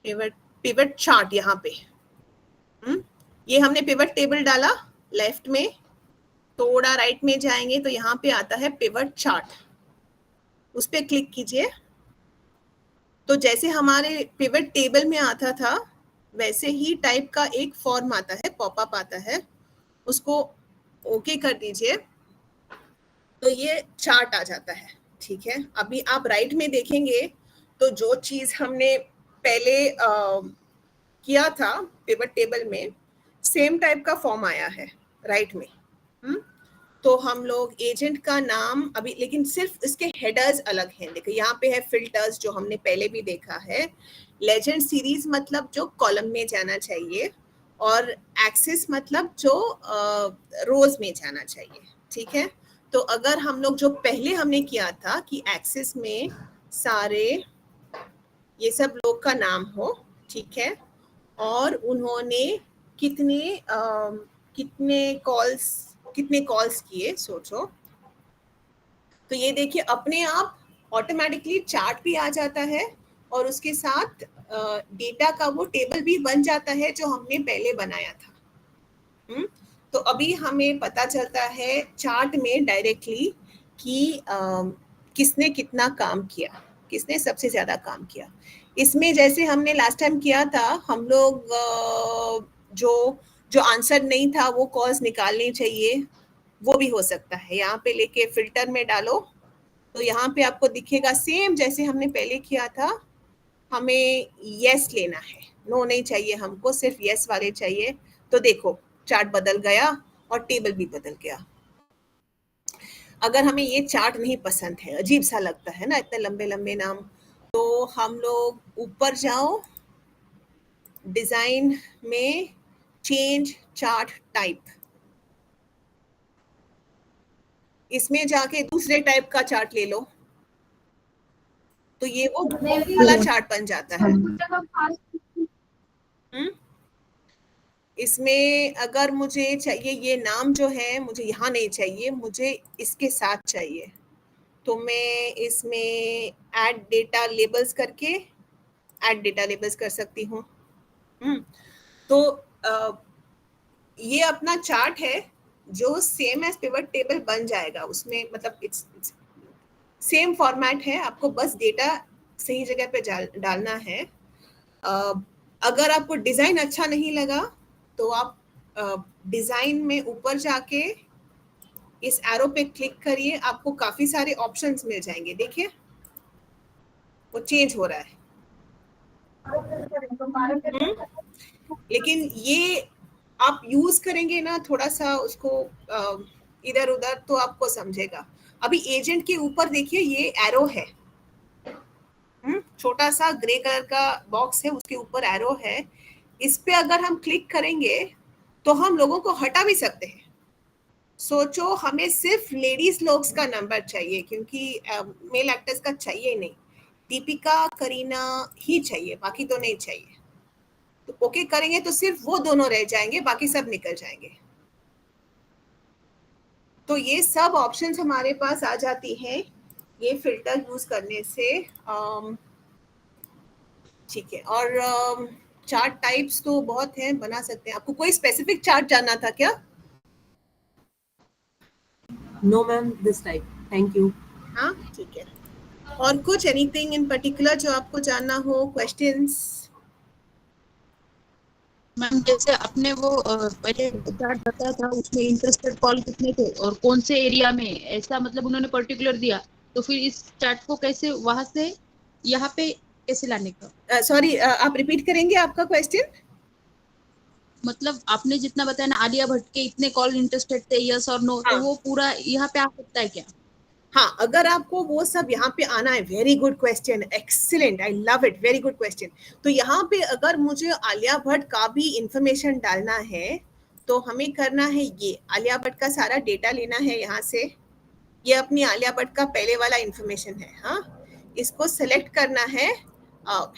पिवट चार्ट, यहाँ पे ये हमने पिवट टेबल डाला लेफ्ट में, थोड़ा राइट में जाएंगे तो यहाँ पे आता है पिवट चार्ट, उस पर क्लिक कीजिए। तो जैसे हमारे पिवट टेबल में आता था वैसे ही टाइप का एक फॉर्म आता है, पॉपअप आता है, उसको ओके कर दीजिए तो ये चार्ट आ जाता है। ठीक है, अभी आप राइट में देखेंगे तो जो चीज हमने पहले किया था पिवट टेबल में, सेम टाइप का फॉर्म आया है राइट में। तो हम लोग एजेंट का नाम अभी, लेकिन सिर्फ इसके हेडर्स अलग हैं। देखो यहाँ पे है फिल्टर्स जो हमने पहले भी देखा है, लेजेंड सीरीज मतलब जो कॉलम में जाना चाहिए, और एक्सिस मतलब जो रोज में जाना चाहिए। ठीक है, तो अगर हम लोग जो पहले हमने किया था कि एक्सिस में सारे ये सब लोग का नाम हो, ठीक है, और उन्होंने कितने कॉल्स किए सोचो, तो ये देखिए अपने आप ऑटोमेटिकली चार्ट भी आ जाता है और उसके साथ डेटा का वो टेबल भी बन जाता है जो हमने पहले बनाया था। तो अभी हमें पता चलता है चार्ट में डायरेक्टली कि किसने कितना काम किया, किसने सबसे ज्यादा काम किया। इसमें जैसे हमने लास्ट टाइम किया था, हम लोग जो आंसर नहीं था वो कॉल्स निकालनी चाहिए, वो भी हो सकता है। यहाँ पे लेके फिल्टर में डालो तो यहाँ पे आपको दिखेगा सेम जैसे हमने पहले किया था। हमें यस लेना है, नो नहीं चाहिए हमको, सिर्फ यस वाले चाहिए। तो देखो चार्ट बदल गया और टेबल भी बदल गया। अगर हमें ये चार्ट नहीं पसंद है, अजीब सा लगता है ना इतने लंबे लंबे नाम, तो हम लोग ऊपर जाओ डिजाइन में, चेंज चार्ट टाइप, इसमें जाके दूसरे टाइप का चार्ट ले लो तो ये वो वाला चार्ट बन जाता है। इसमें अगर मुझे चाहिए ये नाम जो है, मुझे यहाँ नहीं चाहिए, मुझे इसके साथ चाहिए, तो मैं इसमें ऐड डेटा लेबल्स करके ऐड डेटा लेबल्स कर सकती हूँ। तो ये अपना चार्ट है जो सेम एज पिवट टेबल बन जाएगा, उसमें मतलब इट्स सेम फॉर्मेट है, आपको बस डेटा सही जगह पे डालना है। अगर आपको डिजाइन अच्छा नहीं लगा तो आप डिजाइन में ऊपर जाके इस एरो पे क्लिक करिए, आपको काफी सारे ऑप्शंस मिल जाएंगे। देखिए वो चेंज हो रहा है। लेकिन ये आप यूज करेंगे ना थोड़ा सा उसको इधर उधर, तो आपको समझेगा। अभी एजेंट के ऊपर देखिए ये एरो है, छोटा सा ग्रे कलर का बॉक्स है, उसके ऊपर एरो है। इस पे अगर हम क्लिक करेंगे तो हम लोगों को हटा भी सकते हैं। सोचो हमें सिर्फ लेडीज लोग्स का नंबर चाहिए, क्योंकि मेल एक्टर्स का चाहिए नहीं, दीपिका करीना ही चाहिए, बाकी तो नहीं चाहिए। तो ओके करेंगे तो सिर्फ वो दोनों रह जाएंगे, बाकी सब निकल जाएंगे। तो ये सब ऑप्शंस हमारे पास आ जाती हैं ये फिल्टर यूज करने से। ठीक है, और चार्ट टाइप्स तो बहुत हैं, बना सकते हैं। आपको कोई स्पेसिफिक चार्ट जानना था क्या? No ma'am, this type, thank you. हाँ ठीक है, और कुछ एनीथिंग इन पर्टिकुलर जो आपको जानना हो, क्वेश्चंस? मैम जैसे आपने वो पहले चार्ट बताया था, उसमें इंटरेस्टेड कॉल कितने थे और कौन से एरिया में, ऐसा मतलब उन्होंने पर्टिकुलर दिया, तो फिर इस चार्ट को कैसे वहां से यहाँ पे कैसे लाने का? सॉरी, आप रिपीट करेंगे आपका क्वेश्चन? मतलब आपने जितना बताया ना, आलिया भट्ट के इतने कॉल इंटरेस्टेड थे, यस और नो, तो वो पूरा यहाँ पे आ सकता है क्या? हाँ, अगर आपको वो सब यहाँ पे आना है, very good question, excellent, I love it, very good question. तो यहाँ पे अगर मुझे आलिया भट्ट का भी इंफॉर्मेशन डालना है तो हमें करना है ये, आलिया भट्ट का सारा डेटा लेना है यहाँ से। ये अपनी आलिया भट्ट का पहले वाला इंफॉर्मेशन है। हाँ, इसको सिलेक्ट करना है,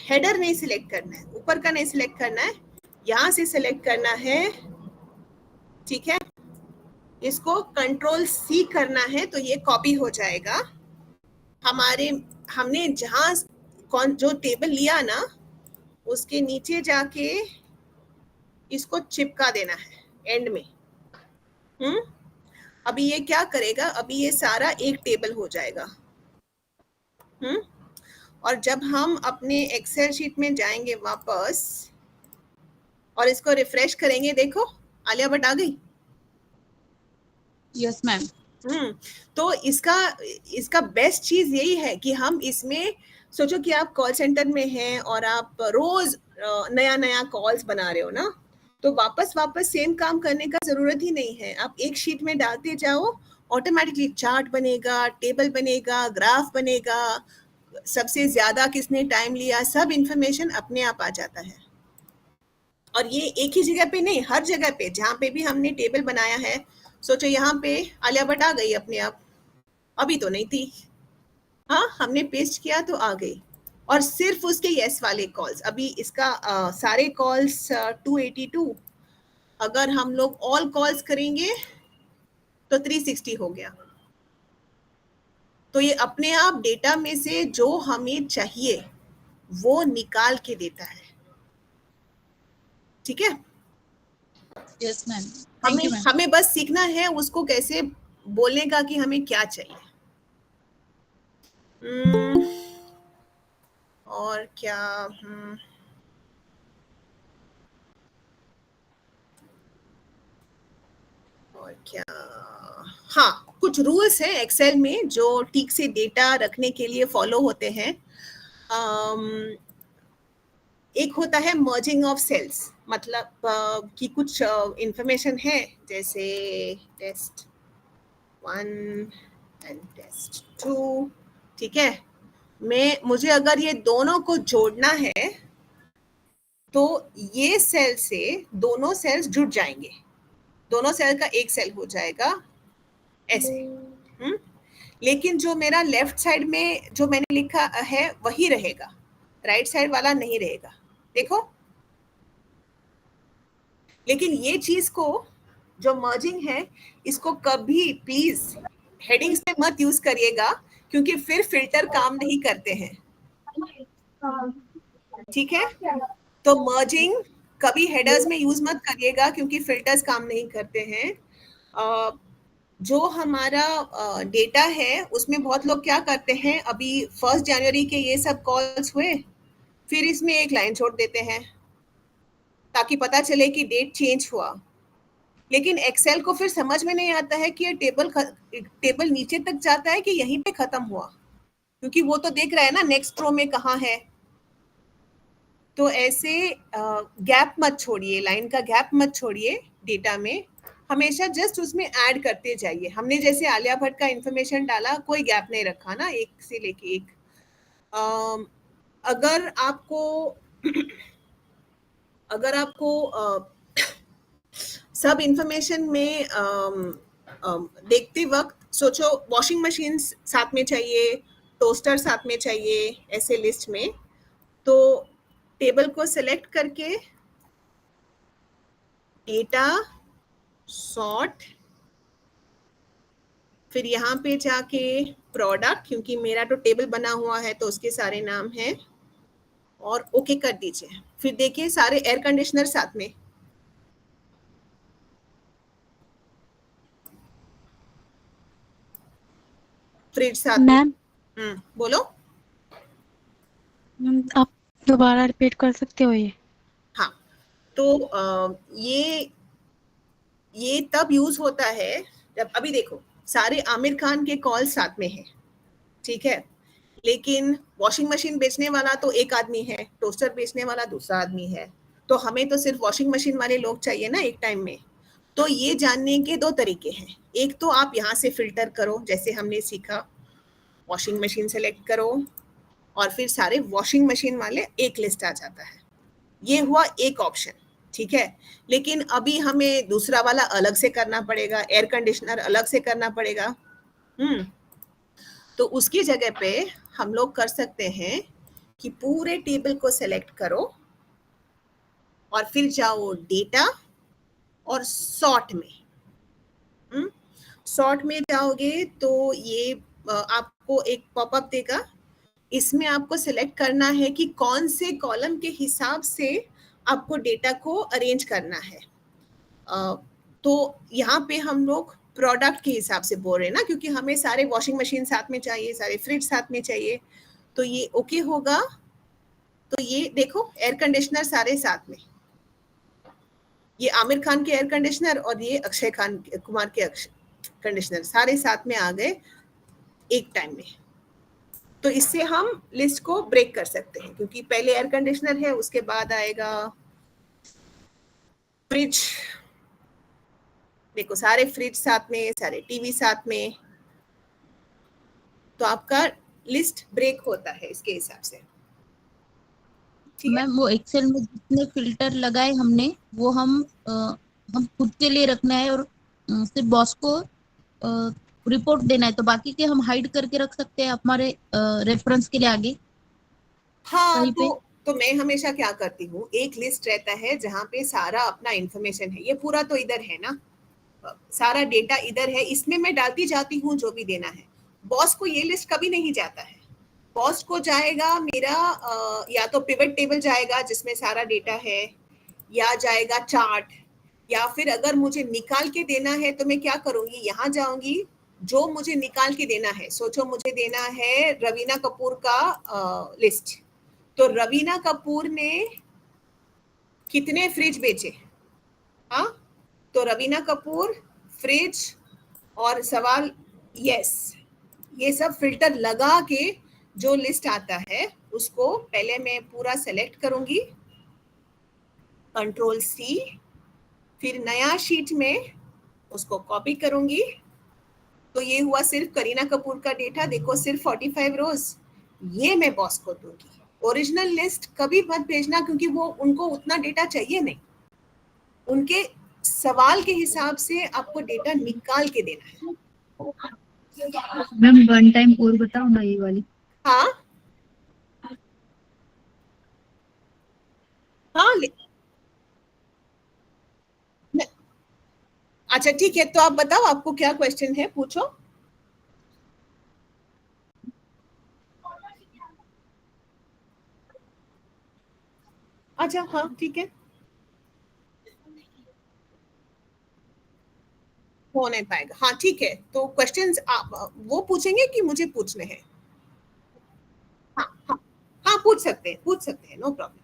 हेडर नहीं सिलेक्ट करना है, ऊपर का नहीं सिलेक्ट करना है, यहाँ से सिलेक्ट करना है। ठीक है, इसको कंट्रोल सी करना है तो ये कॉपी हो जाएगा। हमने जहां जो टेबल लिया ना, उसके नीचे जाके इसको चिपका देना है एंड में। अभी ये क्या करेगा, अभी ये सारा एक टेबल हो जाएगा। और जब हम अपने एक्सेल शीट में जाएंगे वापस और इसको रिफ्रेश करेंगे, देखो आलिया भट्ट आ गई। Yes ma'am. तो इसका बेस्ट चीज यही है कि हम इसमें सोचो कि आप कॉल सेंटर में हैं और आप रोज नया नया कॉल्स बना रहे हो ना, तो वापस सेम काम करने का जरूरत ही नहीं है। आप एक शीट में डालते जाओ, ऑटोमेटिकली चार्ट बनेगा, टेबल बनेगा, ग्राफ बनेगा, सबसे ज्यादा किसने टाइम लिया, सब इंफॉर्मेशन अपने आप आ जाता है। और ये एक ही जगह पे नहीं, हर जगह पे जहाँ पे भी हमने टेबल बनाया है, सोचो यहाँ पे आलिया भट्ट आ गई अपने आप, अभी तो नहीं थी, हाँ हमने पेस्ट किया तो आ गई। और सिर्फ उसके यस वाले कॉल्स, अभी इसका सारे कॉल्स 282, अगर हम लोग ऑल कॉल्स करेंगे तो 360 हो गया। तो ये अपने आप डेटा में से जो हमें चाहिए वो निकाल के देता है, ठीक है। यस मैम, हमें बस सीखना है उसको कैसे बोलने का कि हमें क्या चाहिए। और क्या और क्या, हाँ कुछ रूल्स हैं एक्सेल में जो ठीक से डेटा रखने के लिए फॉलो होते हैं। एक होता है मर्जिंग ऑफ सेल्स, मतलब कि कुछ इंफॉर्मेशन है जैसे टेस्ट 1 एंड टेस्ट 2, ठीक है। मुझे अगर ये दोनों को जोड़ना है तो ये सेल से दोनों सेल्स जुड़ जाएंगे, दोनों सेल का एक सेल हो जाएगा ऐसे। लेकिन जो मेरा लेफ्ट साइड में जो मैंने लिखा है वही रहेगा, राइट साइड वाला नहीं रहेगा, देखो। लेकिन ये चीज को जो मर्जिंग है इसको कभी प्लीज हेडिंग्स में मत यूज करिएगा, क्योंकि फिर फिल्टर काम नहीं करते हैं, ठीक है। तो मर्जिंग कभी हेडर्स में यूज मत करिएगा क्योंकि फिल्टर्स काम नहीं करते हैं। जो हमारा डेटा है उसमें बहुत लोग क्या करते हैं, अभी 1 जनवरी के ये सब कॉल्स हुए, फिर इसमें एक लाइन छोड़ देते हैं ताकि पता चले कि डेट चेंज हुआ। लेकिन एक्सेल को फिर समझ में नहीं आता है कि ये टेबल नीचे तक जाता है कि यहीं पे खत्म हुआ, क्योंकि वो तो देख रहा है ना नेक्स्ट रो में कहाँ है। तो ऐसे गैप मत छोड़िए, लाइन का गैप मत छोड़िए डेटा में, हमेशा जस्ट उसमें ऐड करते जाइए। हमने जैसे आलिया भट्ट का इंफॉर्मेशन डाला, कोई गैप नहीं रखा ना, एक से लेके एक। अगर आपको सब इंफॉर्मेशन में देखते वक्त सोचो वॉशिंग मशीन साथ में चाहिए, टोस्टर साथ में चाहिए, ऐसे लिस्ट में, तो टेबल को सेलेक्ट करके डेटा सॉर्ट, फिर यहाँ पे जाके प्रोडक्ट, क्योंकि मेरा तो टेबल बना हुआ है तो उसके सारे नाम हैं, और ओके कर दीजिए। फिर देखिए सारे एयर कंडीशनर साथ में, फ्रिज साथ में। बोलो। आप दोबारा रिपीट कर सकते हो ये? हाँ, तो ये तब यूज होता है जब, अभी देखो सारे आमिर खान के कॉल साथ में है, ठीक है, लेकिन वॉशिंग मशीन बेचने वाला तो एक आदमी है, टोस्टर बेचने वाला दूसरा आदमी है, तो हमें तो सिर्फ वॉशिंग मशीन वाले लोग चाहिए ना एक टाइम में। तो ये जानने के 2 तरीके हैं। एक तो आप यहाँ से फिल्टर करो, जैसे हमने सीखा, वॉशिंग मशीन सेलेक्ट करो और फिर सारे वॉशिंग मशीन वाले एक लिस्ट आ जाता है। ये हुआ एक ऑप्शन, ठीक है। लेकिन अभी हमें दूसरा वाला अलग से करना पड़ेगा, एयर कंडीशनर अलग से करना पड़ेगा। तो उसकी जगह पे हम लोग कर सकते हैं कि पूरे टेबल को सेलेक्ट करो और फिर जाओ डेटा और सॉर्ट में। सॉर्ट में जाओगे तो ये आपको एक पॉपअप देगा, इसमें आपको सेलेक्ट करना है कि कौन से कॉलम के हिसाब से आपको डेटा को अरेंज करना है। तो यहाँ पे हम लोग प्रोडक्ट के हिसाब से बोल रहे हैं ना, क्योंकि हमें सारे वॉशिंग मशीन साथ में चाहिए, सारे फ्रिज साथ में चाहिए, तो ये ओके होगा। तो ये देखो एयर कंडीशनर सारे साथ में, ये आमिर खान के एयर कंडीशनर और ये अक्षय कुमार के कंडीशनर सारे साथ में आ गए एक टाइम में। तो इससे हम लिस्ट को ब्रेक कर सकते हैं, क्योंकि पहले एयर कंडीशनर है, उसके बाद आएगा फ्रिज। देखो सारे फ्रिज साथ में, सारे टीवी साथ में, तो आपका लिस्ट ब्रेक होता है इसके हिसाब से। मैम वो एक्सेल में जितने फिल्टर लगाए हमने वो हम खुद के लिए रखना है और सिर्फ बॉस को रिपोर्ट देना है, तो बाकी के हम हाइड करके रख सकते हैं हमारे रेफरेंस के लिए आगे। हाँ, तो मैं हमेशा क्या करती हूँ, एक लिस्ट रहता है जहाँ पे सारा अपना इंफॉर्मेशन है, ये पूरा तो इधर है ना, सारा डेटा इधर है, इसमें मैं डालती जाती हूँ जो भी देना है। बॉस को ये लिस्ट कभी नहीं जाता है, बॉस को जाएगा मेरा या तो पिवट टेबल जाएगा जिसमें सारा डेटा है, या जाएगा चार्ट, या फिर अगर मुझे निकाल के देना है तो मैं क्या करूंगी, यहाँ जाऊंगी, जो मुझे निकाल के देना है, सोचो मुझे देना है रवीना कपूर का लिस्ट, तो रवीना कपूर ने कितने फ्रिज बेचे, हाँ, तो रवीना कपूर फ्रिज और सवाल यस, ये सब फिल्टर लगा के जो लिस्ट आता है उसको पहले मैं पूरा सेलेक्ट करूंगी, कंट्रोल सी, फिर नया शीट में उसको कॉपी करूंगी। तो ये हुआ सिर्फ करीना कपूर का डेटा, देखो सिर्फ 45 रोज, ये मैं बॉस को दूंगी। ओरिजिनल लिस्ट कभी मत भेजना, क्योंकि वो उनको उतना डेटा चाहिए नहीं, उनके सवाल के हिसाब से आपको डेटा निकाल के देना है। मैम वन टाइम और बताओ ना ये वाली। हाँ हाँ, अच्छा ठीक है, तो आप बताओ आपको क्या क्वेश्चन है, पूछो। अच्छा हाँ ठीक है, हो नहीं पाएगा, हाँ ठीक है, तो क्वेश्चंस आप वो पूछेंगे कि मुझे पूछने हैं? हाँ हाँ हाँ, पूछ सकते हैं, नो प्रॉब्लम।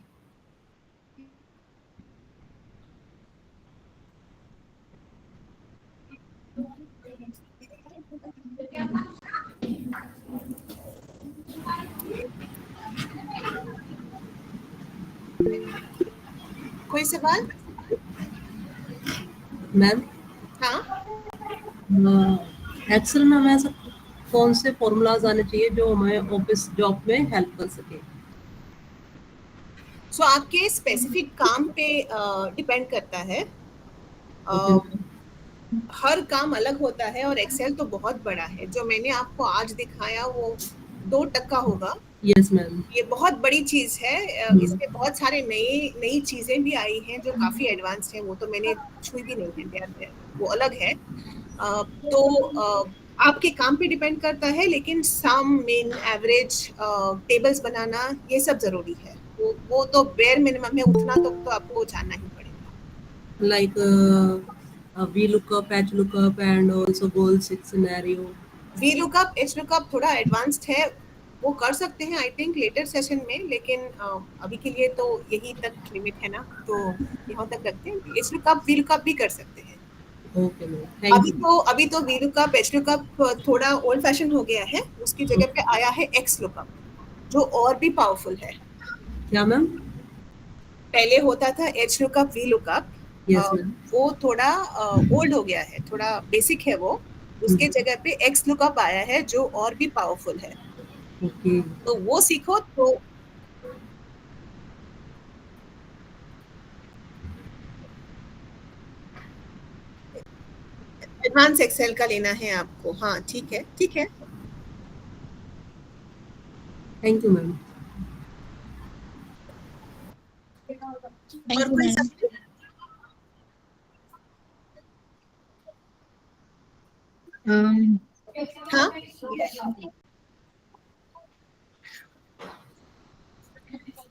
कोई सवाल? मैम हाँ, एक्सेल में हमें कौन से फॉर्मूलाज आने चाहिए जो हमें ऑफिस जॉब में हेल्प कर सके? सो आपके स्पेसिफिक काम पे डिपेंड करता है, हर काम अलग होता है, और एक्सेल तो बहुत बड़ा है, जो मैंने आपको आज दिखाया वो 2% होगा। Yes ma'am. ये बहुत बड़ी चीज है, इसमें बहुत सारे नई चीजें भी आई हैं जो काफी एडवांस हैं, वो तो मैंने छुई भी नहीं है, वो अलग है। तो आपके काम पे डिपेंड करता है, लेकिन सम, मीन, एवरेज, टेबल्स बनाना ये सब जरूरी है, वो तो बेयर मिनिमम है, उतना तो आपको जानना ही पड़ेगा। Like VLOOKUP, HLOOKUP and also goal scenario. VLOOKUP, HLOOKUP थोड़ा एडवांस्ड है, वो कर सकते हैं आई थिंक लेटर सेशन में, लेकिन अभी के लिए तो यही तक लिमिट है ना, तो यहाँ तक रखते हैं। HLOOKUP, VLOOKUP भी कर सकते हैं। ओके मैम, अभी तो VLOOKUP, HLOOKUP थोड़ा ओल्ड फैशन हो गया है, उसकी जगह पे आया है XLOOKUP, जो और भी पावरफुल है। क्या मैम? पहले होता था HLOOKUP, VLOOKUP, वो थोड़ा ओल्ड हो गया है, थोड़ा बेसिक है वो, उसके जगह पे XLOOKUP आया है जो और भी पावरफुल है। तो वो सीखो, तो एडवांस एक्सेल का लेना है आपको। हाँ ठीक है, ठीक है, थैंक यू मैम। और कोई सवाल? हाँ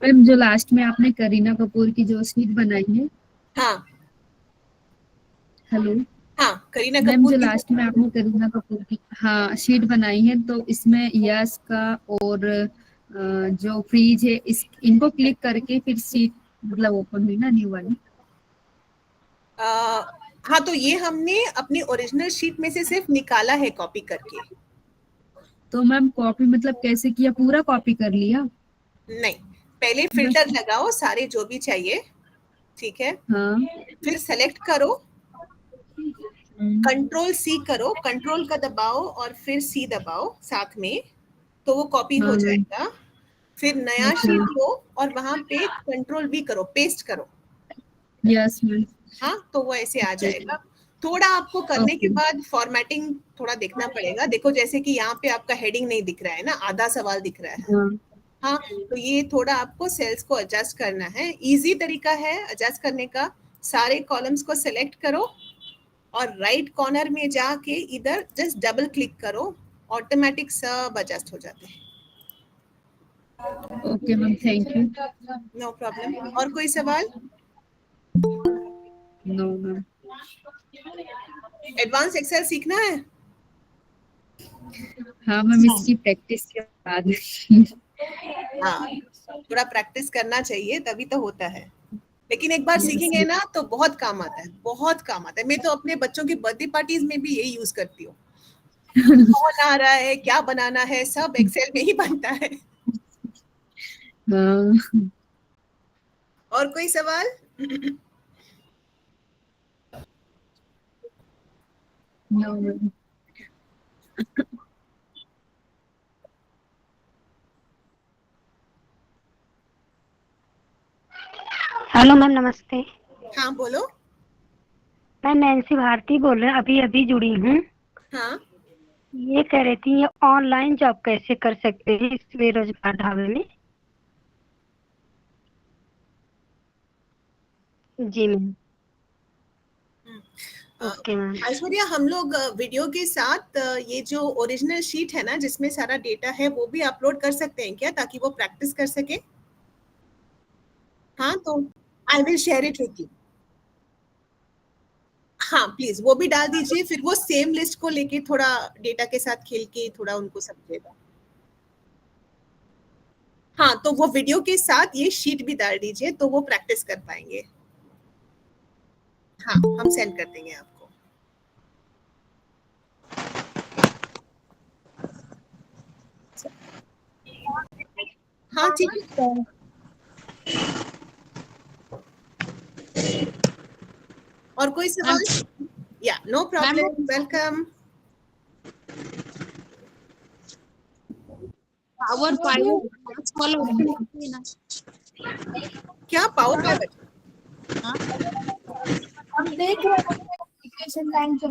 मैम जो लास्ट में आपने करीना कपूर की जो शीट बनाई है, हाँ हेलो हाँ, करीना मैम कपूर जो की लास्ट में आपने करीना कपूर की हाँ शीट बनाई है, तो इसमें यस का और जो फ्रीज है इस इनको क्लिक करके फिर शीट मतलब ओपन हुई ना न्यू वाली। हाँ, तो ये हमने अपनी ओरिजिनल शीट में से सिर्फ निकाला है कॉपी करके। तो मैम कॉपी मतलब कैसे किया, पूरा कॉपी कर लिया? नहीं, पहले फिल्टर लगाओ सारे जो भी चाहिए, ठीक है, हाँ फिर सेलेक्ट करो, कंट्रोल सी करो, कंट्रोल का दबाओ और फिर सी दबाओ साथ में, तो वो कॉपी हो हाँ मैम, जाएगा। फिर नया ओके शीट लो और वहां पे कंट्रोल वी करो, पेस्ट करो। यस मैम, हाँ, तो वो ऐसे आ जाएगा। थोड़ा आपको करने के ओके बाद फॉर्मेटिंग थोड़ा देखना पड़ेगा। देखो जैसे कि यहाँ पे आपका हेडिंग नहीं दिख रहा है ना, आधा सवाल दिख रहा है। हाँ हाँ, तो ये थोड़ा आपको सेल्स को एडजस्ट करना है। इजी तरीका है एडजस्ट करने का। सारे कॉलम्स को सिलेक्ट करो और राइट कॉर्नर में जाके इधर जस्ट डबल क्लिक करो, ऑटोमेटिक सब एडजस्ट हो जाते हैं। Okay ma'am, thank you. No problem. और कोई सवाल? No ma'am. एडवांस एक्सेल सीखना है? हाँ मैम, इसकी प्रैक्टिस के बाद हाँ, थोड़ा प्रैक्टिस करना चाहिए तभी तो होता है। लेकिन एक बार सीखेंगे ना तो बहुत काम आता है, बहुत काम आता है। मैं तो अपने बच्चों की बर्थडे पार्टीज में भी यही यूज करती हूँ। कौन आ रहा है, क्या बनाना है, सब एक्सेल में ही बनता है। हाँ और कोई सवाल? No ma'am. हेलो मैम, नमस्ते। हाँ बोलो। मैं नैन्सी भारती बोल रही हूँ, अभी अभी जुड़ी हूँ। हाँ, ये कह रही थी ये ऑनलाइन जॉब कैसे कर सकते हैं इस बेरोजगार ढाबे में? जी मैम। Okay ma'am. ऐश्वर्या, हम लोग वीडियो के साथ ये जो ओरिजिनल शीट है ना जिसमें सारा डेटा है वो भी अपलोड कर सकते हैं क्या, ताकि वो प्रैक्टिस कर सके? हाँ, तो I will share it with you. हाँ प्लीज, वो भी डाल दीजिए, फिर वो सेम लिस्ट को लेके थोड़ा डेटा के साथ खेल के थोड़ा उनको समझेगा। हाँ, तो वो वीडियो के साथ ये शीट भी डाल दीजिए तो वो प्रैक्टिस कर पाएंगे। हाँ, हम सेंड कर देंगे आपको। हाँ ठीक है। और कोई सवाल? या no problem, welcome. Power pivot वाला ऑप्शन है ना? क्या पावर पाइवट? हम देख रहे हैं एप्लीकेशन टाइम से।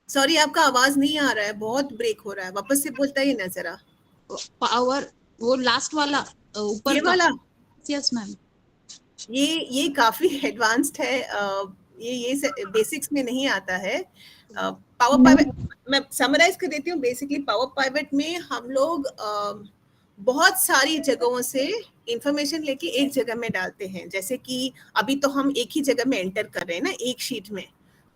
सॉरी, आपका आवाज नहीं आ रहा है, बहुत ब्रेक हो रहा है, वापस से बोलता है ना जरा। पावर वो लास्ट वाला ऊपर ये का। वाला? Yes ma'am. ये काफी एडवांस्ड है। ये बेसिक्स में नहीं आता है। पावर पाइवट मैं समराइज कर देती हूँ। बेसिकली पावर पाइवट में हम लोग बहुत सारी जगहों से इंफॉर्मेशन लेके एक जगह में डालते हैं। जैसे कि अभी तो हम एक ही जगह में एंटर कर रहे हैं ना, एक शीट में।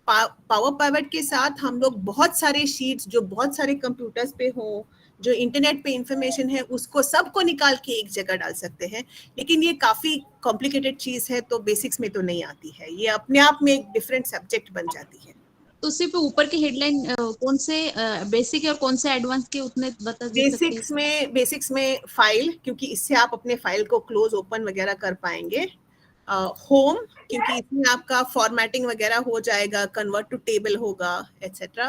पावर पाइवट के साथ हम लोग बहुत सारे शीट्स जो बहुत सारे कंप्यूटर्स पे हो, जो इंटरनेट पे इंफॉर्मेशन है, उसको सबको निकाल के एक जगह डाल सकते हैं। लेकिन ये काफी कॉम्प्लिकेटेड चीज है, तो बेसिक्स में तो नहीं आती है। ये अपने आप में एक डिफरेंट सब्जेक्ट बन जाती है। तो सिर्फ ऊपर के हेडलाइन कौन से बेसिक और कौन से एडवांस के उतने बता दे सकते हैं? बेसिक्स में फाइल, क्योंकि इससे आप अपने फाइल को क्लोज ओपन वगैरह कर पाएंगे। होम, क्योंकि इसमें आपका फॉर्मेटिंग वगैरह हो जाएगा, कन्वर्ट टू टेबल होगा, एटसेट्रा।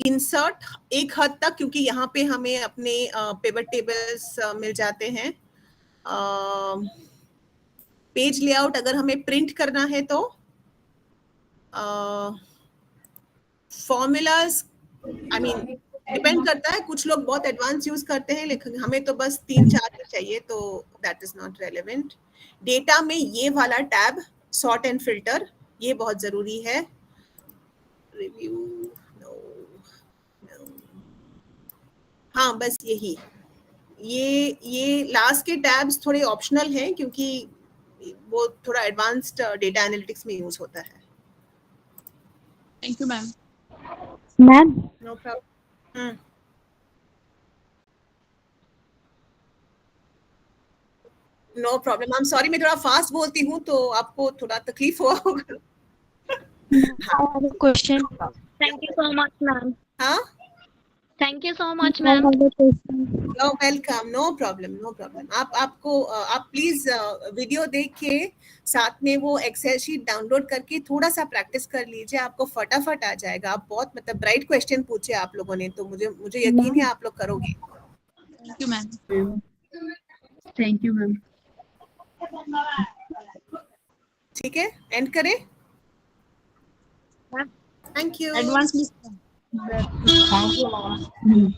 इंसर्ट एक हद तक, क्योंकि यहाँ पे हमें अपने पिवट टेबल्स मिल जाते हैं। पेज लेआउट अगर हमें प्रिंट करना है तो फॉर्मूलाज, आई मीन डिपेंड करता है। कुछ लोग बहुत एडवांस यूज करते हैं, लेकिन हमें तो बस 3-4 ही चाहिए, तो that is not relevant. Data में ये वाला टैब सॉर्ट एंड फिल्टर, ये बहुत जरूरी है। रिव्यू, नो, हाँ बस यही। ये लास्ट के टैब्स थोड़े ऑप्शनल हैं क्योंकि वो थोड़ा एडवांस्ड डेटा एनालिटिक्स में यूज होता है। Thank you ma'am. Ma'am no problem. No problem, I am sorry, मैं थोड़ा फास्ट बोलती हूँ तो आपको थोड़ा तकलीफ हुआ होगा। Question. Thank you so much ma'am. हाँ, thank you so much ma'am. No welcome, no problem, no problem. आप प्लीज वीडियो देख के साथ में वो एक्सेल शीट डाउनलोड करके थोड़ा सा प्रैक्टिस कर लीजिए, आपको फटाफट आ जाएगा। आप बहुत मतलब ब्राइट क्वेश्चन पूछे आप लोगों ने, तो मुझे यकीन है आप लोग करोगे। Thank you ma'am. Thank you ma'am. ठीक है, एंड करें। Thank you. Advance miss. Thank you ma'am.